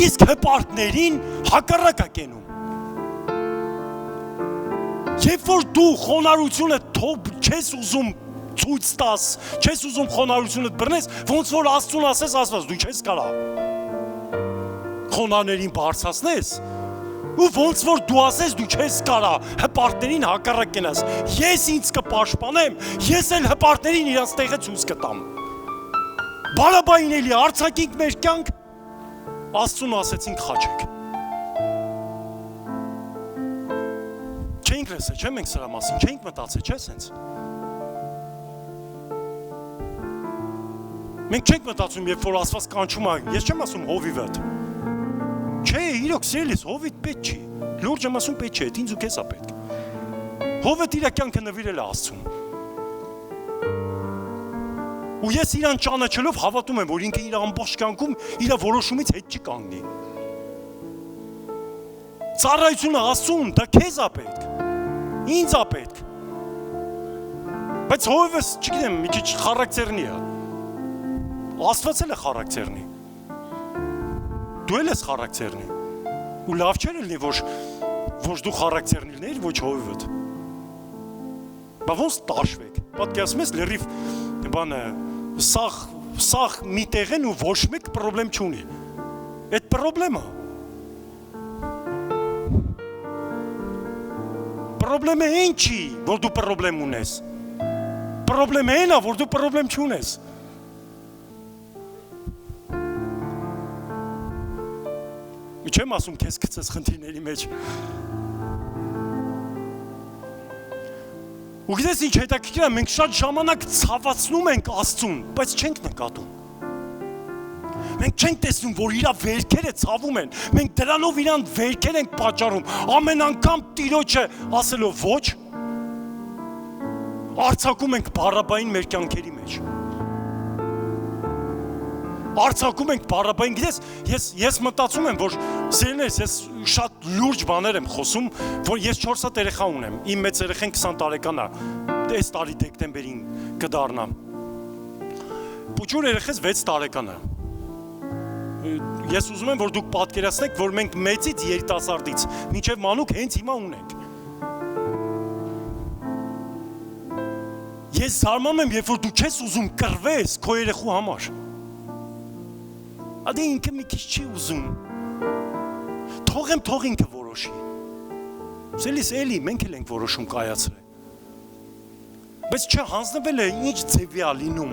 Իսկ հպարտներին հակառակ է կենում։ Երբ որ դու խոնարհությունը չես ուզում ցույց տաս, չես ուզում խոնարհությունդ բռնես, ոնց որ Աստծուն ասես, Աստված դու չես կարա խոնարհներին բարձրացնես, ու ոնց որ դու ասես դու չես կարա հպարտներին հակառակ կենաս, ես ինձ կպաշտպանեմ, ես էլ հպարտներին իրանց տեղը ցույց կտամ։ Բարաբային էլի արձակինք մեր կյանք, Աստծուն ասեցինք խաչեք։ Չենք լսել, չէ՞ մենք սրա մասին, չենք մտածել, չէ՞ սենց։ Մենք չենք մտածում, երբ որ Աստված կանչում է, ես չեմ ասում հովիվդ։ Չէ, իրոք սիրելիս, Հովիտ պետք չի։ Լուրջ եմ ասում պետք չէ, ինձ ու քեզ է պետք։ Հովիտ իր կյանքը նվիրել է Աստծուն։ Ու ես իրան ճանաչելով հավատում եմ, որ ինքը իր ամբողջ կյանքում իր որոշումից հետ չի կանգնի։ Ծառայությունը Աստծուն, դա քեզ է պետք։ Ինձ է պետք։ Բայց Հովիվս, չգիտեմ, մի քիչ խարակտերնի է։ Աստված էլ է խարակտերնի։ Դու էլ ես խարակտերնի։ Ու լավ չէ լինի, որ դու խարակտերնի լինեիր, ոչ Հովիվդ։ Բա ոնց տաշվեք։ Պատկերացնում ես լրիվ բանը սաղ մի տեղ են ու ոչ մեկ պրոբլեմ չունի։ Այդ պրոբլեմը։ Պրոբլեմը այն չի, որ դու պրոբլեմ ունես։ Պրոբլեմը այն է, որ դու պրոբլեմ չունես։ Չեմ ասում քեզ գցես խնդիրների մեջ։ Ու գիտես ինչ հետաքրքիր է, մենք շատ ժամանակ ցավացնում ենք Աստծուն, բայց չենք նկատում։ Մենք չենք տեսնում, որ իր վերքերը ցավում են։ Մենք դրանով իրան վերքեր ենք պատճառում։ Ամեն անգամ Տիրոջը ասելով ոչ, արձակում ենք բառաբային մեր կյանքերի մեջ։ Արձակում ենք բառաբային, գիտես, ես մտածում եմ, որ սիրելիներս, ես շատ լուրջ բաներ եմ խոսում, որ ես 4 հատ երեխա ունեմ, իմ մեծ երեխան 20 տարեկան է, այս տարի դեկտեմբերին կդառնա։ Փոքր երեխաս 6 տարեկան է։ Ես ուզում եմ, որ դուք պատկերացնեք, որ մենք մեծից երիտասարդից մինչև մանուկ հենց հիմա ունենք։ Ես զարմանում եմ, երբ որ դու չես ուզում կռվես քո երեխու համար։ Ադե ինքը մի քիչ չի ուզում։ Թող ինքը որոշի։ Սելիս էլի մենք էլ ենք որոշում կայացրել։ Բայց չհանձնվել է ինչ ձևի է լինում,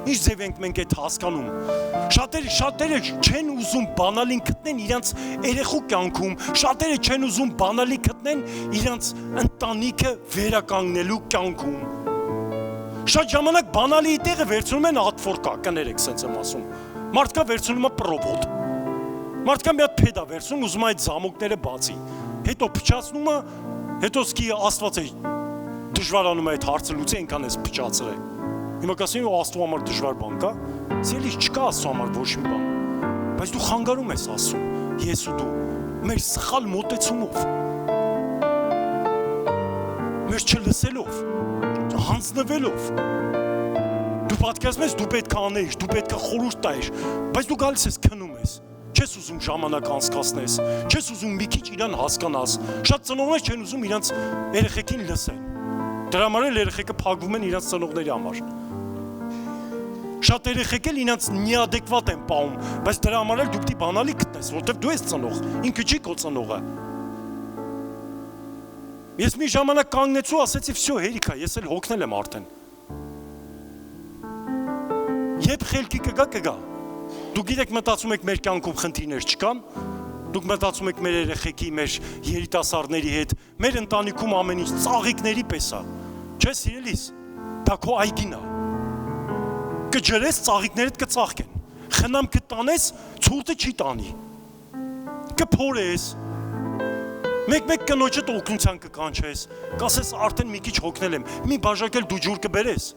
ինչ ձև ենք մենք այդ հասկանում։ Շատերը չեն ուզում բանալին գտնեն իրանց երեխու կյանքում, շատերը չեն ուզում բանալի գտնեն իրանց ընտանիքը վերականգնելու կյանքում։ Շատ ժամանակ բանալի տեղը վերցնում են աթվորկա, կներեք, սենց եմ ասում։ Մարդկա վերցնում է պրովոդ։ Մարդկա մի հատ փեդ է վերցնում, ուզում է այդ զամոկները բացի։ Հետո փչացնում է, հետո սկի Աստված է դժվարանում է այդ հարցը լուծի, այնքան էս փչացրել։ Հիմա կասեն ու Աստծո համար դժվար բան կա, սիրելիս չկա Աստծո համար ոչ մի բան։ Բայց դու խանգարում ես ասում, ես ու դու, մեր սխալ մոտեցումով, մեր չլսելով, հանձնվելով։ Դու պատկերացնում ես, դու պետք է անեիր, դու պետք է խորհուրդ տայիր, բայց դու գալիս ես քնում ես, չես ուզում ժամանակ անցկացնես, չես ուզում մի քիչ իրան հասկանաս, շատ ծնողներ չեն ուզում իրանց երեխեքին լսեն, դրա համար էլ երեխեքը փակվում են իրանց ծնողների համար, շատ երեխեք էլ իրանց նիադեկվատ են պահում, բայց դրա համար էլ դու պիտի բանալի գտնես, որտեվ դու ես ծնող, ինքը չի քո ծնողը։ Ես մի ժամանակ կանգնեցու ասեցի, վсё, հերիք է, ես էլ հոգնել եմ արդեն։ Երբ խելքի կգա։ Դուք գիտեք մտածում եք մեր կյանքում խնդիրներ չկան, դուք մտածում եք մեր երեխեքի, մեր երիտասարդների հետ, մեր ընտանիքում ամեն ինչ ծաղիկների պես է։ Չէ, սիրելիս, դա քո այգին է։ Կջրես, ծաղիկներդ կծաղկեն։ Խնամ կտանես, ցուրտը չի տանի։ Կփորես։ Մեկ կնոջդ օգնության կկանչես, կասես արդեն մի քիչ հոգնել եմ, մի բաժակ էլ դու ջուր կբերես։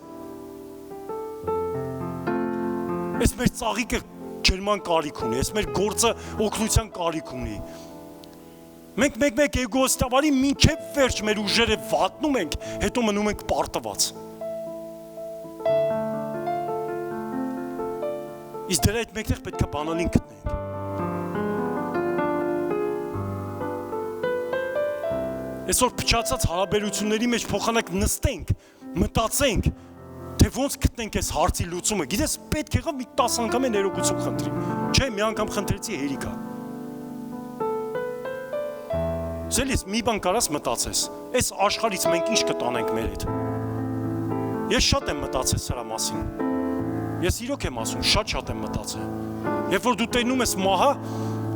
Այս մեր ծաղիկը ջերման կարիք ունի, այս մեր գործը օգնության կարիք ունի։ Մենք մեկ էգոստավարի մինչև վերջ մեր ուժերը վատնում ենք, հետո մնում ենք պարտված։ Իսկ դրա այդ մեկտեղ պետք է բանալին գտնենք։ Այսօր փչացած հարաբերությունների մեջ փոխանակ նստենք, մտածենք, թե ոնց գտնենք այս հարցի լուծումը։ Գիտես, պետք եղավ մի 10 անգամ է ներողություն խնդրի։ Չէ, մի անգամ խնդրեցի հերիքա։ Սելիս, մի բան կարաս մտածես, այս աշխարհից մենք ինչ կտանենք մեր հետ։ Ես շատ եմ մտածել սրա մասին։ Ես իրոք եմ ասում, շատ եմ մտածել։ Երբ որ դու տենում ես մահը,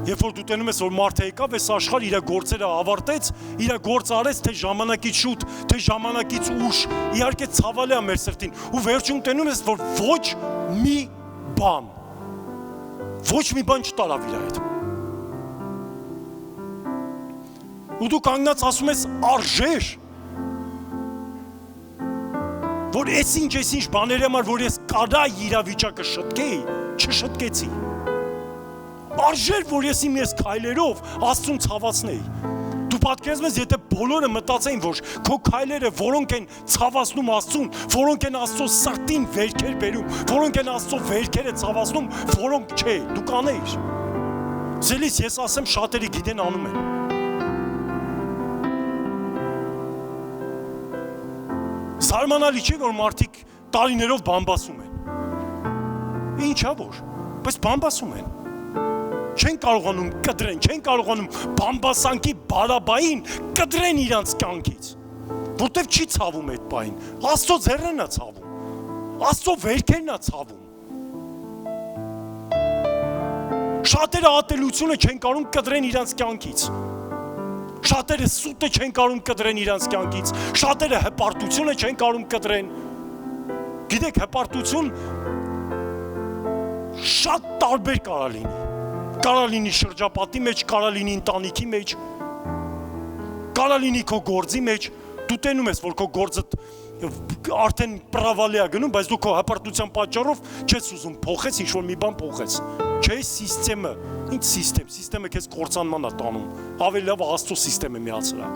երբ որ դու տենում ես, որ մարդը եկավ, այս աշխարհ իր գործերը ավարտեց, իր գործը արեց, թե ժամանակից շուտ, թե ժամանակից ուշ, իհարկե ցավալի է մեր սրտին, ու վերջում տենում ես, որ ոչ մի բան չտարավ իր հետ։ Ու դու կանգնած ասում ես արժեր, որ ես ինչ բաների համար, որ ես կարա իրավիճակը շտկեի, չշտկեցի։ Արժեր, որ ես իմ ես քայլերով Աստծուն ցավացնեի։ Դու պատկերացնում ես, եթե բոլորը մտածեին, որ քո քայլերը, որոնք են ցավացնում Աստծուն, որոնք են Աստծո սրտին վերքեր բերում, որոնք են Աստծո վերքերը ցավացնում, որոնք չէ, դու կանեիր։ Զելիս ես ասեմ, շատերը գիտեն անում են։ Զարմանալի չէ, որ մարդիկ տարիներով բամբասում են։ Ինչա որ, բայց բամբասում են։ Չեն կարողանում կտրեն, չեն կարողանում բամբասանքի բարաբային կտրեն իրանց կյանքից, որտև չի ցավում այդ բային, Աստծո ձեռներն է ցավում, Աստծո վերքերն է ցավում։ Շատերը ատելությունը չեն կարում կտրեն իրանց կյանքից, շատերը սուտը չեն կարում կտրեն իրանց կյանքից, շատերը հպարտությունը չեն կարում կտրեն։ Գիտեք, հպարտություն շատ տարբեր կարա լինի։ Կարա լինի շրջապատի մեջ, կարա լինի ընտանիքի մեջ, կարա լինի քո գործի մեջ, դու տենում ես, որ քո գործը արդեն պրավալի է գնում, բայց դու քո հպարտության պատճառով չես ուզում փոխես, ինչ-որ մի բան փոխես, չէ սիստեմը, ինչ սիստեմը քեզ կործանման է տանում, ավելի լավ Աստծո սիստեմը միացրա,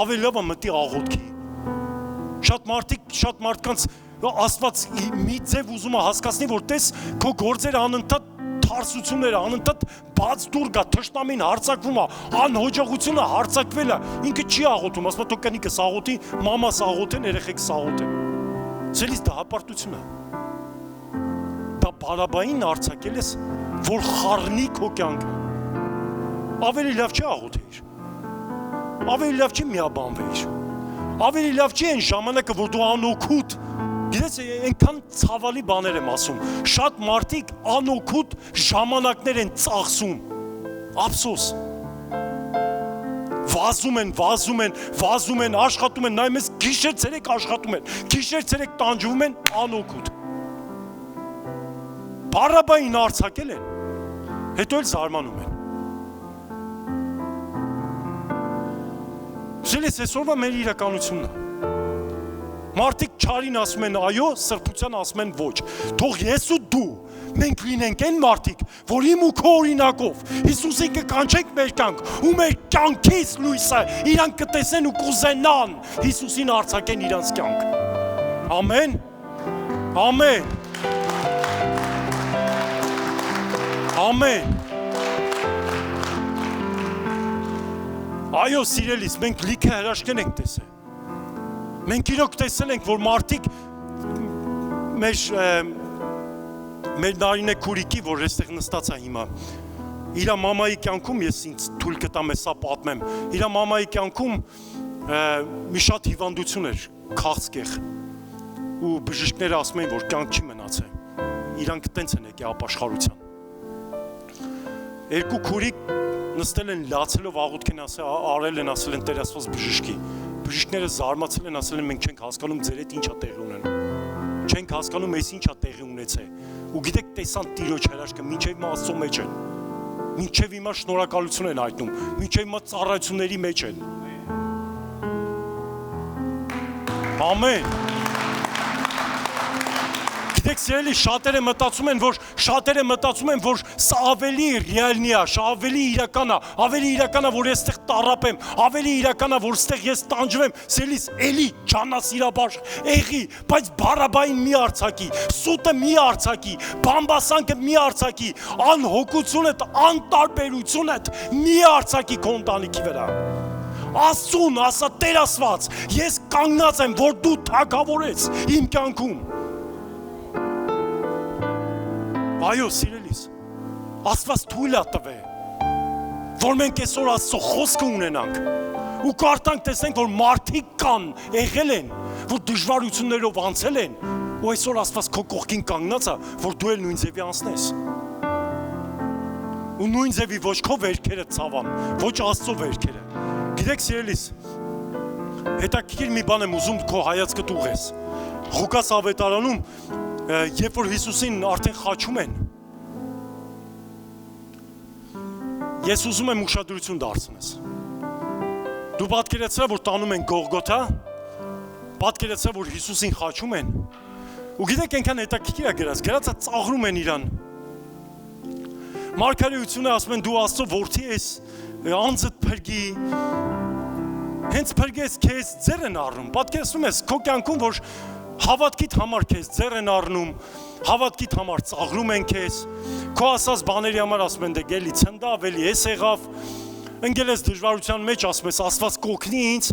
ավելի լավ է մտի աղոթքի, շատ մարդկանց Աստված մի ձև ուզում է հասկացնի, որ տես քո գործերը անընդհատ թարսությունները, անընդհատ բաց դուր գա, թշնամին հարձակվում է, անհոջողությունը հարձակվել է, ինքը չի աղոթում, ասում է թող կնիկս աղոթի, մամաս աղոթեն, երեխեքս աղոթեն։ Ցելիս դա հպարտություն է։ Դա բարաբային արձակել ես, որ խառնի քո կյանքը։ Ավելի լավ չի աղոթեիր։ Ավելի լավ չի միաբանվեիր։ Ավելի լավ չի այն ժամանակը, որ դու անօգուտ Գիտես, այնքան ցավալի բաներ եմ ասում, շատ մարդիկ անօգուտ ժամանակներ են ծախսում, ափսոս, վազում են, աշխատում են, նայում ես գիշեր ցերեկ աշխատում են, գիշեր ցերեկ տանջվում են, անօգուտ, բարաբային արձակել են, հետո էլ զարմանում են։ Զելես այսօրվա մեր իրականությունն է։ Մարդիկ չարին ասում են այո, սրբության ասում են ոչ։ Թող ես ու դու մենք լինենք այն մարդիկ, որ իմ ու քո օրինակով Հիսուսին կկանչենք մեր կյանք, ու մեր կյանքից լույսը իրանք կտեսեն ու կուզենան Հիսուսին արձակեն իրանց կյանք։ Ամեն։ Ամեն։ Ամեն։ Այո, սիրելիս, մենք լիքը հրաշքներ ենք տեսել։ Մենք իրոք տեսել ենք, որ մարդիկ մեր Նարինե քուրիկի, որ այստեղ նստած է հիմա, իր մամայի կյանքում, ես ինձ թույլ կտամ սա պատմեմ, իր մամայի կյանքում մի շատ հիվանդություն էր, քաղցկեղ, ու բժիշկները ասում էին, որ կյանք չի մնացել, իրանք տենց են եկել ապաշխարության։ Երկու քուրիկ նստել են լացելով աղոթք են արել են, ասել են Տեր Աստված բժշկի։ Բժիշկները զարմացել են, ասել են մենք չենք հասկանում ձեր հետ ինչ է տեղի ունենում։ Չենք հասկանում այս ինչ է տեղի ունեցել։ Ու գիտեք, տեսան Տիրոջ հրաշքը, մինչև հիմա Աստծո մեջ են։ Մինչև հիմա շնորհակալություն են հայտնում, մինչև հիմա ծառայությունների մեջ են։ Ամեն։ Գիտեք, սիրելի, շատերը մտածում են, որ սա ավելի ռեալնի է, ավելի իրական է, որ ես ստեղ տառապեմ, ավելի իրական է, որ ստեղ ես տանջվեմ, սիրելիս, էլի ջանասիրաբաշխ, եղի, բայց բարաբային մի արձակի, սուտը մի արձակի, բամբասանքը մի արձակի, անհոգությունդ, անտարբերությունդ մի արձակի քո ընտանիքի վրա։ Աստծուն, ասա Տեր Աստված, ես կանգնած եմ, որ դու թագավորես իմ կյանքում։ Այո, սիրելիս, Աստված թույլ է տվել, որ մենք այսօր Աստծո խոսքը ունենանք ու կարդանք տեսնենք, որ մարդիկ կան, եղել են, որ դժվարություններով անցել են ու այսօր Աստված քո կողքին կանգնած է, որ դու էլ նույն ձևի անցնես։ Ու նույն ձևի ոչ քո վերքերը ցավան, ոչ Աստծո վերքերը։ Գիտեք, սիրելիս, հետաքրքիր մի բան եմ ուզում քո հայացքդ ուղես։ Ղուկաս ավետարանում երբ որ Հիսուսին արդեն խաչում են, ես ուզում եմ ուշադրություն դարձնես։ Դու պատկերացրու, որ տանում են Գողգոթա, պատկերացրու, որ Հիսուսին խաչում են, ու գիտեք այնքան հետաքրքիր է գրած է ծաղրում են իրան։ Մարգարեությունը ասում են դու Աստծո որդի ես, անձդ փրկի, հենց փրկես քեզ ձեռ են առնում, պատկերացնում ես քո կյանքում, որ հավատքիդ համար քեզ ձեռ են առնում, հավատքիդ համար ծաղրում են քեզ, քո ասած բաների համար ասում են դե գելի ցնդա, ավելի էս եղավ, ընկել ես դժվարության մեջ, ասում ես Աստված կօգնի ինձ,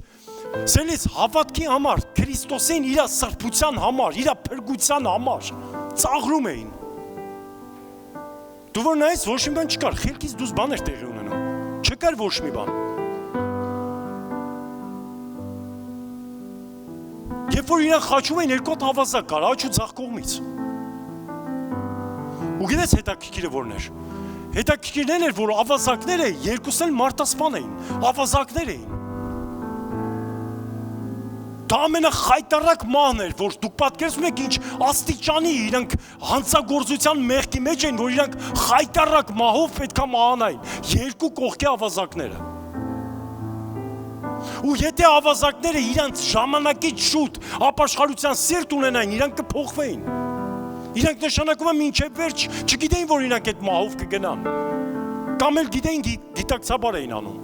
սելից հավատքի համար, Քրիստոսին իր սրբության համար, իր փրկության համար ծաղրում էին։ Դու որ նայես ոչ մի բան չկար, խելքից դուրս բաներ տեղի ունենում, չկար ոչ մի բան։ Երբ որ իրան խաչում էին երկու հատ ավազակ կար, աջ ու ձախ կողմից։ Ու գիտես հետաքրքիրը որն էր։ Հետաքրքիրն էր, որ ավազակները երկուսն էլ մարտասպան էին, ավազակներ էին։ Դա ամենախայտարակ մահն էր, որ դուք պատկերացնում եք ինչ աստիճանի իրանք հանցագործության մեղքի մեջ են, որ իրանք խայտարակ մահով պետքա մահանային, երկու կողքի ավազակները։ Ու եթե ավազակները իրանք ժամանակից շուտ ապաշխարության սիրտ ունենային, իրանք կփոխվեին։ Իրանք նշանակում է մինչև վերջ չգիտեին, որ իրանք այդ մահով կգնան։ Կամ էլ գիտեին գիտակցաբար էին անում։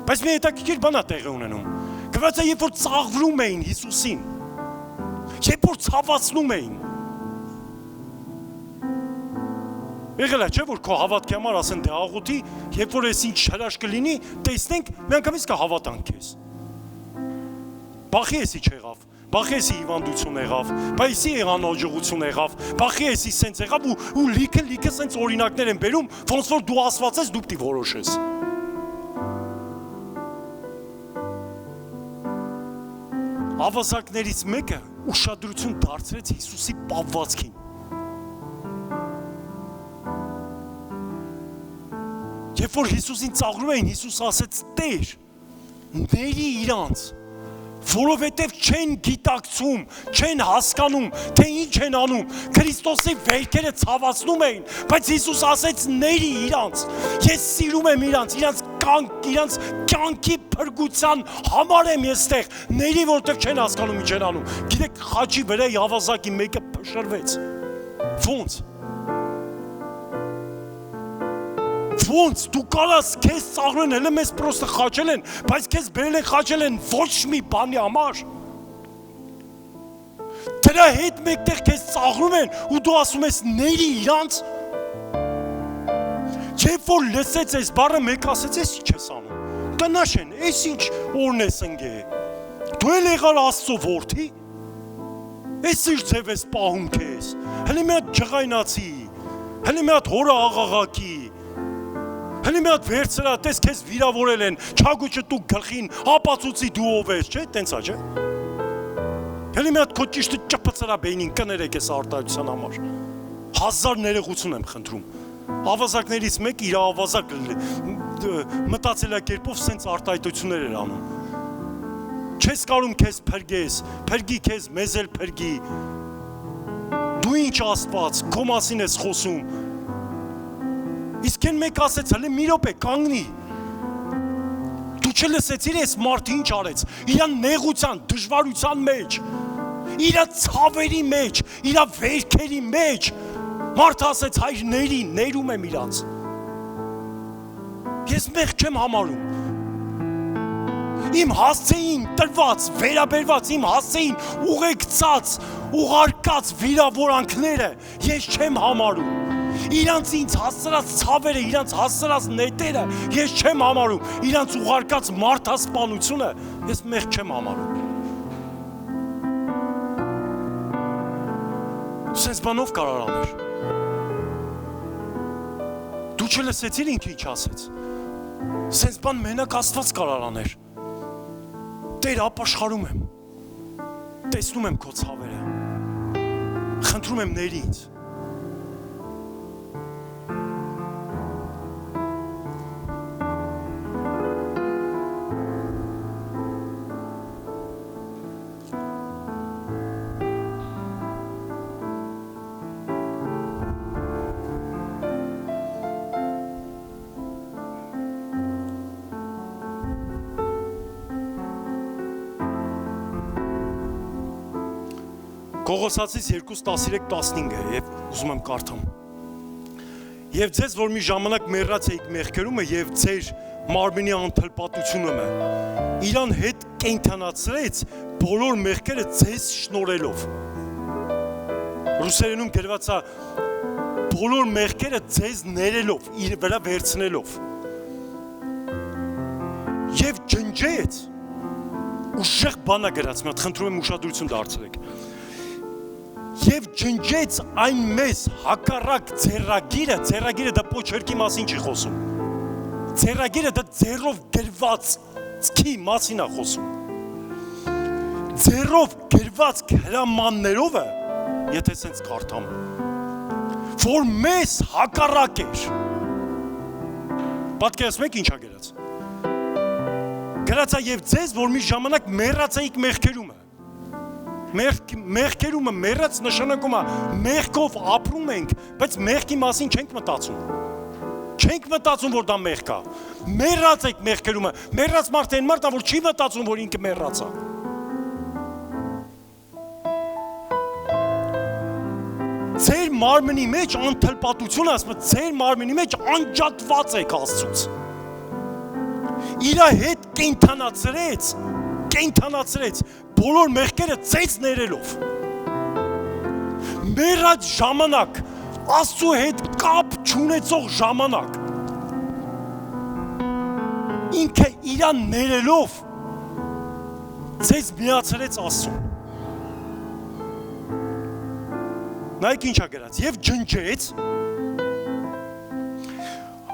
Բայց մի հետաքրքիր բան է տեղի ունենում։ Գրված է, երբ որ ծաղրում էին Հիսուսին, երբ որ ցավացնում էին։ Եղել է, չէ՞ որ քո հավատքի համար ասեն դե աղոթի, երբ որ այս ինչ հրաշք կլինի, տեսնենք, միանգամից կհավատանք քեզ։ Բախի էսի չեղավ, բախի էսի հիվանդություն եղավ, բայսի անօջողություն եղավ, բախի էսի սենց եղավ ու լիքը սենց օրինակներ են բերում, ոնց որ դու ասված ես, դու պիտի որոշես։ Ավազակներից մեկը ուշադրություն դարձրեց Հիսուսի պապվածքին։ Երբ որ Հիսուսին ծաղրում էին, Հիսուս ասեց Տեր, ների իրանց, որովհետև չեն գիտակցում, չեն հասկանում, թե ինչ են անում, Քրիստոսի վերքերը ցավացնում էին, բայց Հիսուս ասեց ների իրանց, ես սիրում եմ իրանց կյանքի փրկության համար եմ ես տեղ, ների որտեղ չեն հասկանում ինչ են անում, գիտեք խաչի վրա ավազակի մեկը փշրվեց, ոնց ոնց դու կարաս քեզ ծաղրեն, հենց մեզ պրոստը խաչել են, բայց քեզ բերել են խաչել են ոչ մի բանի համար։ Դրա հետ մեկտեղ քեզ ծաղրում են ու դու ասում ես ների իրանց։ Երբ որ լսեց այս բառը մեկ ասեց, ես ինչ ես անում։ Տնաշ են, ես ինչ օրն ես ընկե։ Դու էլ եղար Աստծո որդի։ Ես ինչ ձև ես պահում քեզ։ Հենց մի հատ ջղայնացի, հենց մի հատ հորը աղաղակի։ Հենց մի հատ վերցրա, տես քեզ վիրավորել են, չագուճը դու գլխին, ապացուցի դու ով ես, չէ՞, տենց է, չէ՞։ Հենց մի հատ քո ճիշտը ճպցրա բեյնին կներեք այս արտահայտության համար։ 1000 ներողություն եմ խնդրում։ Ավազակներից մեկ իր ավազակ մտածելակերպով սենց արտահայտություններ էր անում։ Չես կարում քեզ փրկես, փրկի քեզ, մեզ էլ փրկի։ Դու ինչ Աստված, քո մասին ես խոսում։ Իսկ են մեկ ասեց, հələ մի րոպե կանգնի։ Դու չլսեցիր այս մարդը ինչ արեց, իր նեղության, դժվարության մեջ, իր ցավերի մեջ, իր վերքերի մեջ, մարդը ասեց հայրների, ներում եմ իրանց։ Ես մեղ չեմ համարում։ Իմ հասցեին տրված, վերաբերված, իմ հասցեին ուղեկցած, ուղարկած վիրավորանքները ես չեմ համարում։ Իրանց ինձ հասցրած ցավերը, իրանց հասցրած նետերը ես չեմ համարում, իրանց ուղարկած մարդասպանությունը ես մեղ չեմ համարում։ Սենց բանով կարար աներ։ Դու չլսեցիր ինքը ինչ ասեց։ Սենց բան մենակ Աստված կարար աներ։ Տեր ապաշխարում եմ։ Տեսնում եմ քո ցավերը։ Խնդրում եմ ների ինձ։ Կողոսացից 2:13-15 է եւ ուզում եմ կարդամ։ Եվ ձեզ, որ մի ժամանակ մեռած էիք մեղքերումը եւ ձեր մարմինի անթլպատությունը իրան հետ կենդանացրեց բոլոր մեղքերը ձեզ շնորհելով։ Ռուսերենում գրված է բոլոր մեղքերը ձեզ ներելով, իր վրա վերցնելով։ Եվ ջնջեց, ուժեղ բան է գրած, մի հատ խնդրում եմ ուշադրություն դարձրեք։ Եվ ջնջեց այն մեզ հակառակ ձեռագիրը դա փոչերքի մասին չի խոսում։ Ձեռագիրը դա ձեռով գրված ցքի մասին է խոսում։ Ձեռով գրված հրամաններով է, եթե սենց կարդամ, որ մեզ հակառակ էր։ Պատկերացնում եք ինչ է գրած։ Գրած է եւ ձեզ, որ մի ժամանակ մեռած էիք մեղքերումը։ Մեղքերումը մեռած նշանակում է մեղքով ապրում ենք, բայց մեղքի մասին չենք մտածում։ Չենք մտածում, որ դա մեղք է։ Մեռած եք մեղքերումը, մեռած մարդ այն մարդ է, որ չի մտածում, որ ինքը մեռած է։ Ձեր մարմնի մեջ անթլպատությունը, ասում եմ, ձեր մարմնի մեջ անջատված եք Աստծուց։ Իրա հետ կենդանացրեց բոլոր մեղքերը ձեզ ներելով։ Մեռած ժամանակ, Աստծու հետ կապ չունեցող ժամանակ, ինքը իրան ներելով ձեզ միացրեց Աստծուն։ Նայեք ինչ է գրած, եւ ջնջեց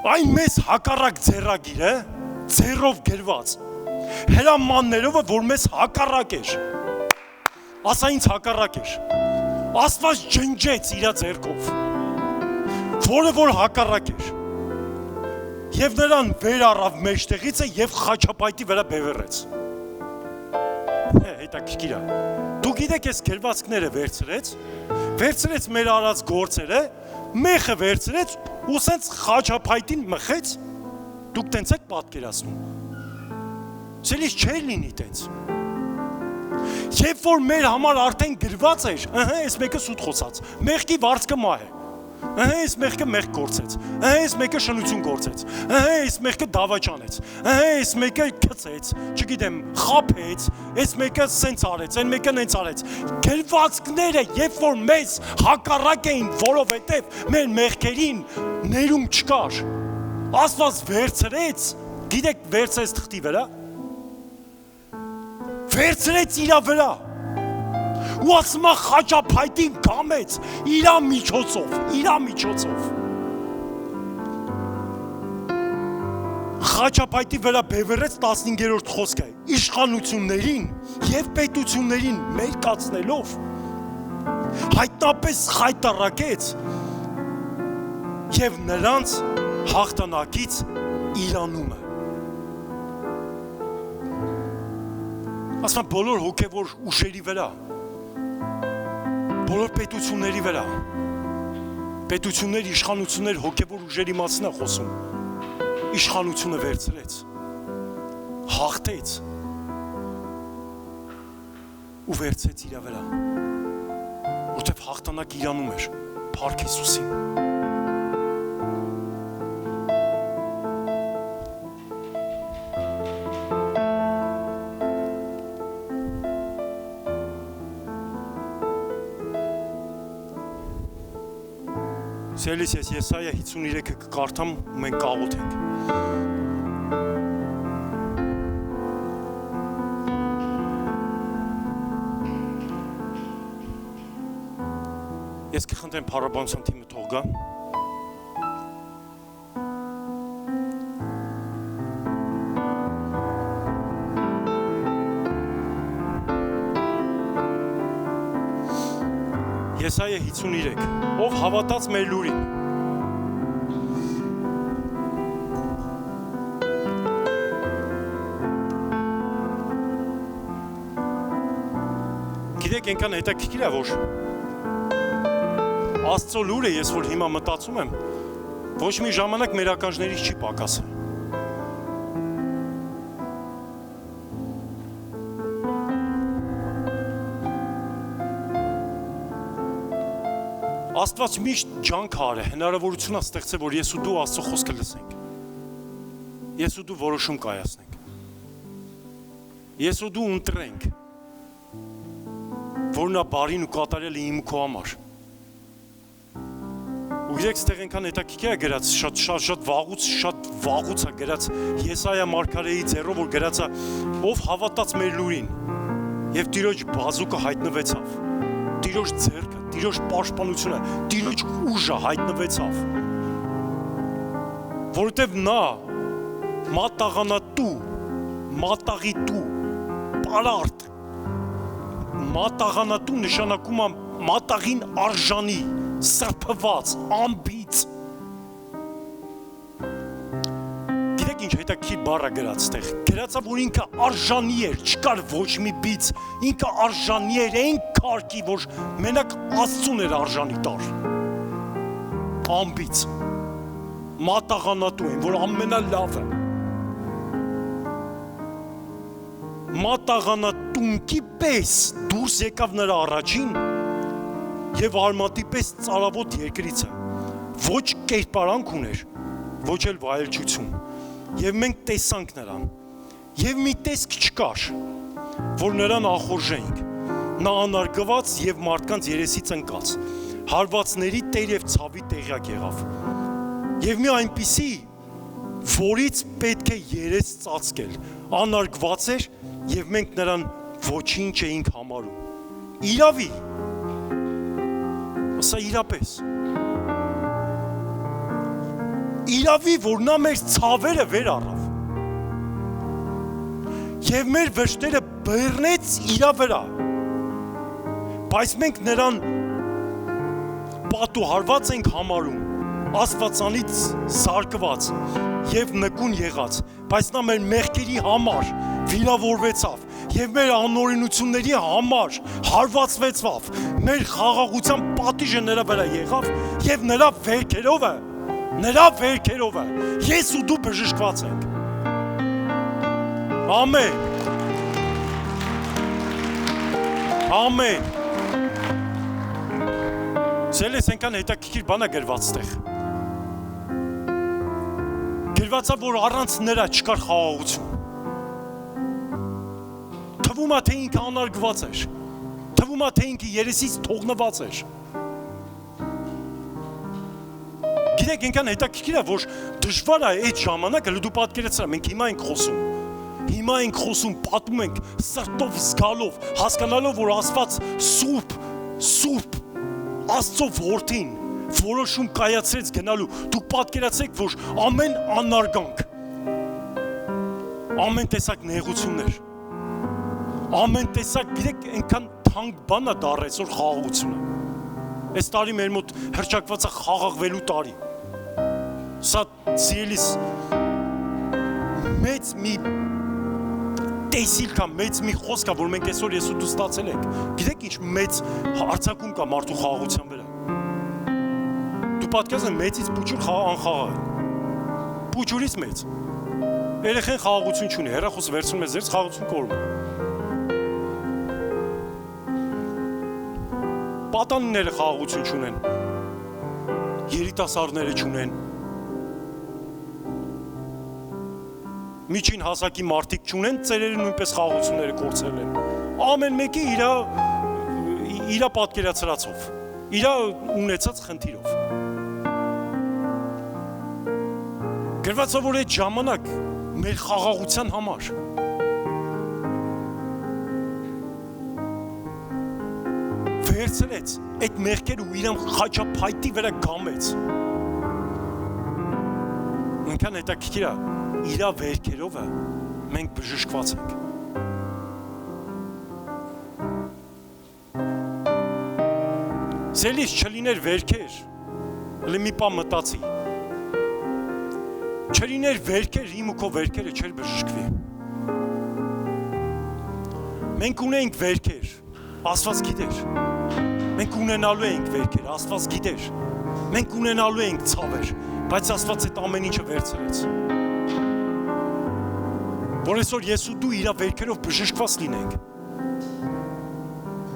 այն մեզ հակառակ ձեռագիրը, ձեռով գրված, հրամաններով, որ մեզ հակառակ էր, ասա ինձ հակառակ էր, Աստված ջնջեց իրա ձեռքով, որը որ հակառակ էր, եւ նրան վեր առավ մեջտեղից եւ խաչապայտի վրա բևեռեց։ Հետաքրքիր է։ Դու գիտեք, այս գրվածքները վերցրեց մեր արած գործերը, մեխը վերցրեց ու սենց խաչապայտին մխեց, դուք տենց եք պատկերացնում։ Սելիս չէր լինի տենց։ Երբ որ մեր համար արդեն գրված էր, այս մեկը սուտ խոսած, մեղքի վարձքը մահ է, այս մեղքը մեղք գործեց, այս մեկը շնություն գործեց, այս մեղքը դավաճանեց, այս մեկը գցեց, չգիտեմ, խաբեց, այս մեկը սենց արեց, այն մեկը նենց արեց։ Գրվածքները, երբ որ մեզ հակառակ էին, որովհետև մեր մեղքերին ներում չկար, Աստված վերցրեց, գիտեք վերցրեց թղթի վրա, վերցրեց իրա վրա, ու ասում է խաչապայտին կամեց, իրա միջոցով, խաչապայտի վրա բևեռեց 15-րդ խոսքը, իշխանություններին և պետություններին մերկացնելով, հայտնապես խայտառակեց և նրանց հաղթանակից իրանումը։ Ասում բոլոր հոգևոր ուժերի վրա, բոլոր պետությունների վրա, պետություններ, իշխանություններ, հոգևոր ուժերի մասին է խոսում, իշխանությունը վերցրեց, հաղթեց ու վերցրեց իրա վրա, որտև հաղթանակ իրանում էր, փառք Հիսուսին։ Սիրելիս, ես Եսայա 53-ը կկարդամ ու մենք կաղոթենք։ Ես կխնդրեմ փառաբանության թիմը թող գա։ Եսայա 53, ով հավատաց մեր լուրին։ Գիտեք, ենքան հետաքրքիր է, որ Աստծո լուրը, ես որ հիմա մտածում եմ, ոչ մի ժամանակ մեր ականջներից չի պակասել։ Աստված միշտ ջանք արել, հնարավորություն ստեղծել, որ ես ու դու Աստծո խոսքը լսենք։ Ես ու դու որոշում կայացնենք։ Ես ու դու ընտրենք, որ նա բարին ու կատարել է իմ ու քո համար։ Ու իրեք ստեղ ենքան հետաքրքիր է գրած, շատ վաղուց է գրած Եսայա մարգարեի ձեռով, որ գրած է, ով հավատաց մեր լուրին, եւ Տիրոջ բազուկը հայտնվեցավ, Տիրոջ ձեռքը, Տիրոջ պաշտպանությունը, Տիրոջ ուժը հայտնվեցավ, որովհետեւ նա մատաղանատու, մատաղիտու, պարարտ, մատաղանատու նշանակում է մատաղին արժանի, սրբված, ամբից։ Գիտեք ինչ հետաքրքիր բառ է գրած տեղ։ Գրածա, որ ինքը արժանի էր, չկար ոչ մի բիծ, ինքը արժանի էր այն քարքի, որ մենակ Աստծուն էր արժանի տար։ Ամբից։ Մատաղանատու են, որ ամենալավը։ Մատաղանատունքի պես դուրս եկավ նրա առաջին եւ արմատի պես ծարավոտ երկրիցը, ոչ կերպարանք ուներ, ոչ էլ վայելչություն, եւ մենք տեսանք նրան, եւ մի տեսք չկար, որ նրան ախորժենք, նա անարգված եւ մարդկանց երեսից ընկած, հարվածների տեր եւ ցավի տեղյակ եղավ, եւ մի այնպիսի, որից պետք է երես ծածկել, անարգված էր եւ մենք նրան ոչինչ էինք համարում, իրավի, սա իրապես, իրավի, որ նա մեր ցավերը վեր առավ, և մեր վշտերը բռնեց իրա վրա, բայց մենք նրան պատուհարված ենք համարում, Աստվածանից զարկված և նկուն եղած, բայց նա մեր մեղքերի համար վիրավորվեցավ և մեր անօրենությունների համար հարվածվեցավ, մեր խաղաղության պատիժը նրա վրա եղավ և նրա վերքերով է, ես ու դու բժշկված ենք։ Ամեն։ Ամեն։ Ձելես ենքան հետաքրքիր բան է գրված տեղ։ Գրված է, որ առանց նրա չկար խաղաղություն։ Թվում է, թե ինքը անարգված էր, թվում է, թե ինքը երեսից թողնված էր։ Գիտեք, ենքան հետաքրքիր է, որ դժվար է այդ ժամանակը, դու պատկերացրու, մենք հիմա ենք խոսում, պատմում ենք սրտով զգալով, հասկանալով, որ Աստված սուրբ, Աստծո որդին որոշում կայացրեց գնալու, դուք պատկերացրեք, որ ամեն անարգանք, ամեն տեսակ նեղություններ, ամեն տեսակ, գիտեք, այնքան թանկ բան է դառել որ խաղաղությունը։ Այս տարի մեր մոտ հռչակված է խաղաղվելու տարի։ Սա սիրելիս մեծ մի տեսիլ կա, մեծ մի խոսք կա, որ մենք այսօր ես ու դու ստացել ենք։ Գիտեք ինչ մեծ արձակում կա մարդու խաղաղության վրա։ Դու պատկերացրու մեծից փուչուր անխաղաղ է։ Փուչուրից մեծ։ Երեխեն խաղաղություն չունի, հեռախոս վերցնում է ձերից խաղաղություն կորում։ Պատանիները խաղաղություն չունեն։ Երիտասարդները չունեն։ Միջին հասակի մարդիկ չունեն, ծերերը նույնպես խաղաղությունները կորցրել են։ Ամեն մեկի իրա պատկերացրածով, իրա ունեցած խնդիրով։ Գրված է, որ այդ ժամանակ մեր խաղաղության համար վերցրեց այդ մեղքերը ու իրան խաչափայտի վրա գամեց։ Այնքան հետաքրքիր է, իրա վերքերով է մենք բժշկված ենք։ Սելիս չլիներ վերքեր, մի պա մտածի։ Չլիներ վերքեր, իմ ու քո վերքերը չեր բժշկվի։ Մենք ունենք վերքեր, Աստված գիտեր։ Մենք ունենալու ենք վերքեր, Աստված գիտեր։ Մենք ունենալու ենք ցավեր, բայց Աստված այդ ամեն ինչը վերցրեց։ Որ այսօր ես ու դու իրա վերքերով բժշկված լինենք։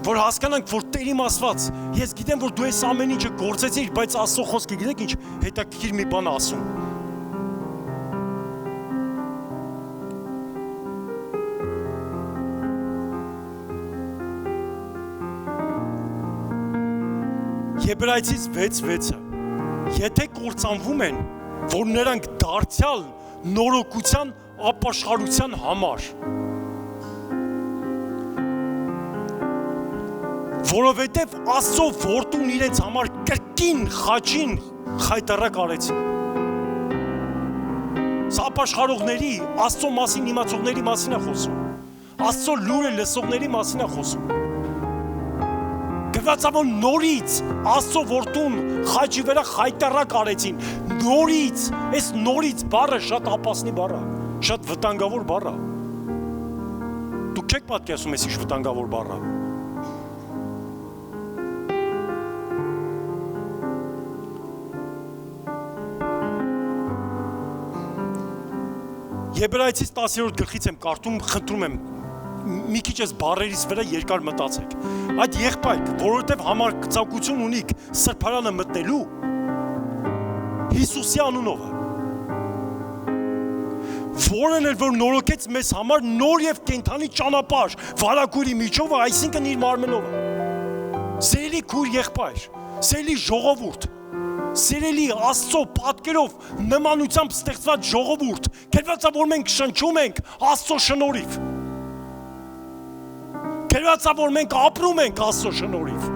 որ հասկանանք, որ Տեր իմ Աստված, ես գիտեմ, որ դու ես ամեն ինչը գործեցիր, բայց Աստծո խոսքը գիտեք ինչ, հետաքրքիր մի բան ասում։ Եբրայեցից 6:6-ը, եթե կործանվում են, որ նրանք դարձյալ նորոգության ապաշխարության համար, որովհետև Աստծո որդուն իրենց համար կրկին խաչին խայտարակ արեցին։ Սա ապաշխարողների, Աստծո մասին իմացողների մասին է խոսում։ Աստծո լուրը լսողների մասին է խոսում։ Գրված է, որ նորից Աստծո որդուն խաչի վրա խայտարակ արեցին։ Նորից, այս նորից բառը շատ ապասնի բառ է, շատ վտանգավոր բառ է։ Դուք չեք պատկերացնում այս ինչ վտանգավոր բառ է։ Եբրայեցից 10-րդ գլխից եմ կարդում, խնդրում եմ, մի քիչ այս բառերից վրա երկար մտածեք։ Այդ եղբայրք, որովհետև համարձակություն ունիք սրբարանը մտնելու, Հիսուսի անունով է, որն էլ որ նորոգեց մեզ համար նոր եւ կենդանի ճանապարհ, վարագույրի միջով, այսինքն իր մարմնով է։ Սիրելի քույր եղբայր, սիրելի ժողովուրդ, սիրելի Աստծո պատկերով նմանությամբ ստեղծված ժողովուրդ, գրված է, որ մենք շնչում ենք Աստծո շնորհիվ։ Գրված է, որ մենք ապրում ենք Աստծո շնորհիվ։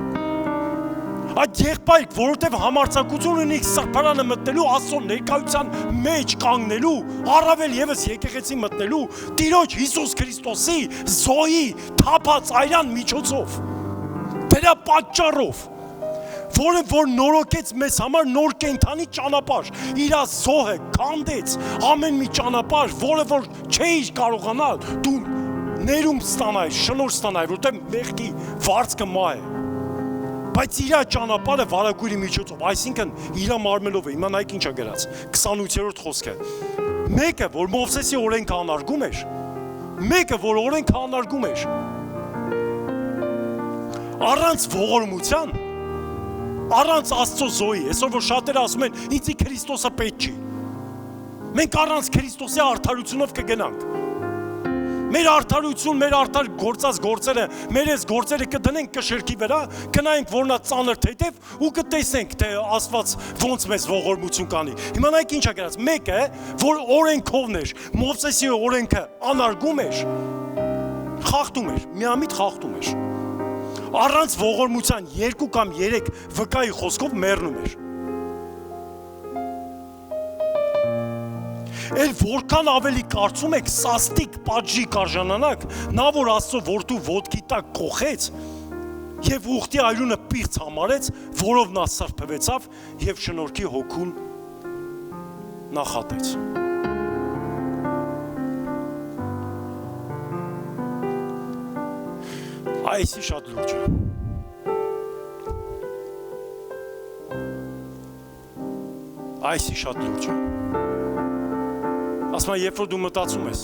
Այդ եղբայրք, որովհետև համարձակություն ունիք սրբարանը մտնելու, Աստծո ներկայության մեջ կանգնելու, առավել եւս եկեղեցի մտնելու, Տիրոջ Հիսուս Քրիստոսի զոհի թափած այրան միջոցով, դրա պատճառով, որը որ նորոգեց մեզ համար նոր կենդանի ճանապարհ, իր զոհը քանդեց ամեն մի ճանապարհ, որը որ չէիր կարողանալ դու ներում ստանալ, շնորհ ստանալ, որտեղ մեղքի վարձքը մահ է։ Բայց իր ճանապարհը վարագույրի միջոցով, այսինքն իր մարմնով է, հիմա նայեք ինչ է գրած, 28-րդ խոսքը։ Մեկը, որ Մովսեսի օրենքը անարգում էր, մեկը, որ օրենքը անարգում էր, առանց ողորմության, առանց Աստծո զոհի, այսօր որ շատերը ասում են, ինձ Քրիստոսը պետք չի։ Մենք առանց Քրիստոսի արդարությունով կգնանք։ Մեր արդարություն, մեր արդար գործած գործերը, մեր այս գործերը կդնենք կշերքի վրա, կնայենք, որ նա ծանր թեթև ու կտեսենք, թե Աստված ոնց մեզ ողորմություն կանի։ Հիմա նայեք ինչ է գրած, մեկը, որ օրենքովն էր, Մովսեսի օրենքը անարգում էր, խախտում էր, միամիտ խախտում էր։ Առանց ողորմության 2 կամ 3 վկայի խոսքով մեռնում էր։ Էլ որքան ավելի կարծում եք սաստիկ պատժի կարժանանակ, նա որ Աստծո որդու ոտքի տակ կոխեց եւ ուխտի այրունը պիղծ համարեց, որով նա սրբվեցավ եւ շնորհքի հոգուն նախատեց։ Այսի շատ լուրջ է։ Այսի շատ լուրջ է։ Ասում եմ, երբ որ դու մտածում ես,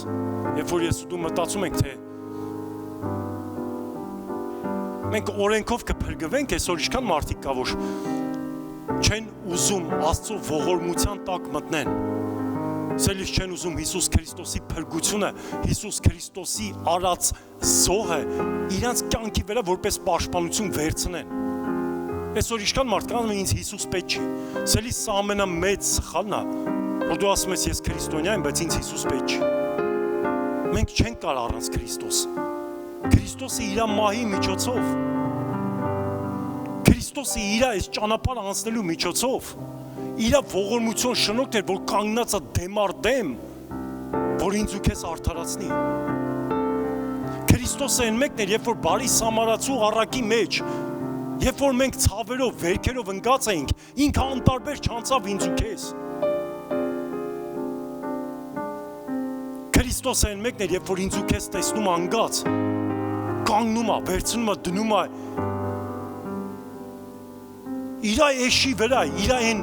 երբ որ ես ու դու մտածում ենք, թե մենք օրենքով կփրկվենք, այսօր ինչքան մարդիկ կա, որ չեն ուզում Աստծո ողորմության տակ մտնեն, սելիս չեն ուզում Հիսուս Քրիստոսի փրկությունը, Հիսուս Քրիստոսի արած զոհը իրանց կյանքի վրա որպես պաշտպանություն վերցնեն։ Այսօր ինչքան մարդ կան, ինձ Հիսուս պետք չի, սելիս սա ամենամեծ սխալն է, որ դու ասում ես ես քրիստոնյա եմ, բայց ինձ Հիսուս պետք չի։ Մենք չենք կարող առանց Քրիստոս։ Քրիստոսը իր մահի միջոցով, Քրիստոսը իր այս ճանապարհը անցնելու միջոցով, իր ողորմություն շնորհքն էր, որ կանգնած է դեմ առ դեմ, որ ինձ ու քեզ արդարացնի։ Քրիստոսը այն մեկն էր, երբ որ բարի սամարացու առակի մեջ, երբ որ մենք ցավերով, վերքերով ընկած էինք, ինքը անտարբեր չանցավ ինձ ու քեզ։ Քրիստոսը այն մեկն էր, երբ որ ինձ ու քեզ տեսնում անգած, կանգնում է, վերցնում է, դնում է իր էշի վրա, իր այն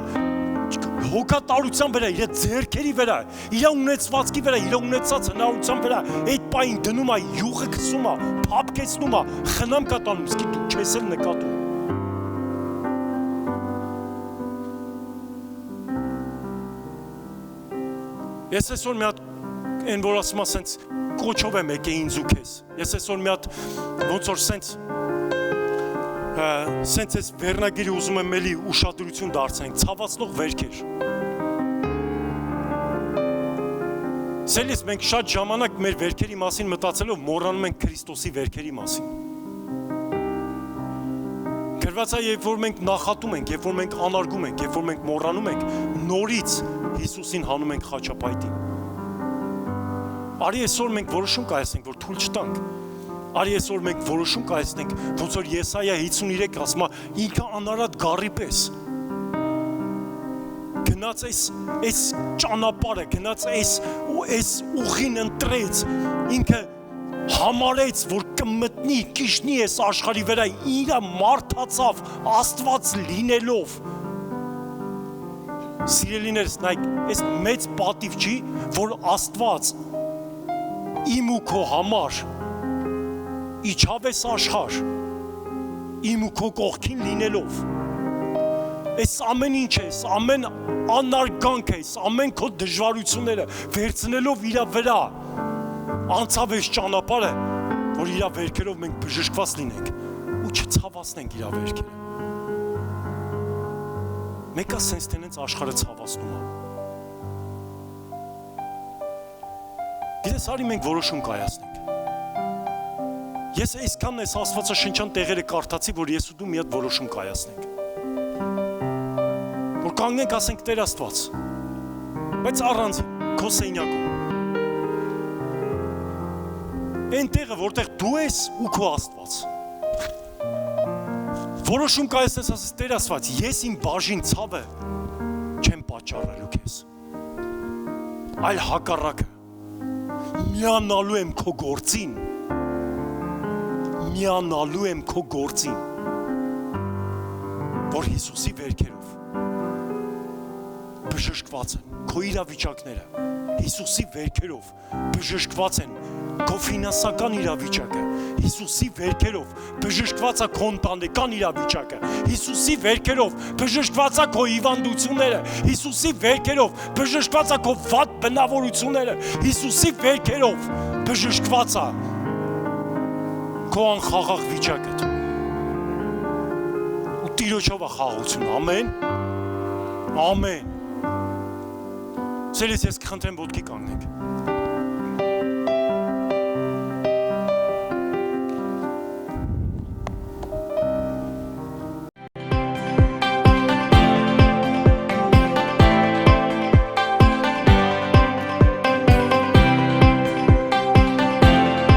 հոգատարության վրա, իր ձեռքերի վրա, իր ունեցվածքի վրա, իր ունեցած հնարավորության վրա, այդ պայն դնում է, յուղը քսում է, փափկեցնում է, խնամ կա տանում, իսկ դու չես էլ նկատում։ Ես այսօր մի հատ այն որ ասում եմ սենց կոչով եմ եկե ինձ ու քեզ։ Ես այսօր մի հատ ոնց որ սենց այս վերնագիրը ուզում եմ էլի ուշադրություն դարձնենք, ցավացնող վերքեր։ Սելիս մենք շատ ժամանակ մեր վերքերի մասին մտածելով մոռանում ենք Քրիստոսի վերքերի մասին։ Գրված է, երբ որ մենք նախատում ենք, երբ որ մենք անարգում ենք, երբ որ մենք մոռանում ենք, նորից Հիսուսին հանում ենք խաչապայտին։ Արի այսօր մենք որոշում կայացնենք, որ թույլ չտանք։ Արի այսօր մենք որոշում կայացնենք, ոնց որ Եսայա 53 ասում է, ինքը անարատ գառի պես։ Գնաց այս ճանապարհը, գնաց այս ուղին ընտրեց, ինքը համարեց, որ կմտնի, կիշնի այս աշխարհի վրա, իրա մարդացավ Աստված լինելով։ Սիրելիներս, նայեք, այս մեծ պատիվ չի, որ Աստված իմ ու քո համար իջավ այս աշխարհ, իմ ու քո կողքին լինելով։ Այս ամեն ինչ է, ամեն անարգանք է, ամեն քո դժվարությունները վերցնելով իր վրա, անցավ այս ճանապարհը, որ իր վերքերով մենք բժշկված լինենք ու չցավացնենք իր վերքերը։ Մեկը սենց տենենց աշխարհը ցավացնում է։ Գիտես, արի մենք որոշում կայացնենք։ Ես այսքան այս Աստվածաշնչյան տեղերը կարդացի, որ ես ու դու մի հատ որոշում կայացնենք։ Որ կանգնենք, ասենք Տեր Աստված, բայց առանց քո սենյակում։ Այն տեղը, որտեղ դու ես ու քո Աստված։ Որոշում կայացնես, ասես Տեր Աստված, ես իմ բաժին ցավը չեմ պատճառելու քեզ։ Այլ հակառակը, միանալու եմ քո գործին, միանալու եմ քո գործին, որ Հիսուսի վերքերով բժշկված են քո իրավիճակները, Հիսուսի վերքերով բժշկված են քո ֆինանսական իրավիճակը, Հիսուսի վերքերով բժշկված է քո ընտանեկան իրավիճակը, Հիսուսի վերքերով բժշկված է քո հիվանդությունները, Հիսուսի վերքերով բժշկված է քո վատ բնավորությունները, Հիսուսի վերքերով բժշկված է քո անխաղաղ վիճակը։ Ու Տիրոջով է խաղաղությունը, ամեն, ամեն։ Սիրելիս, ես կխնդրեմ ոտքի կանգնենք։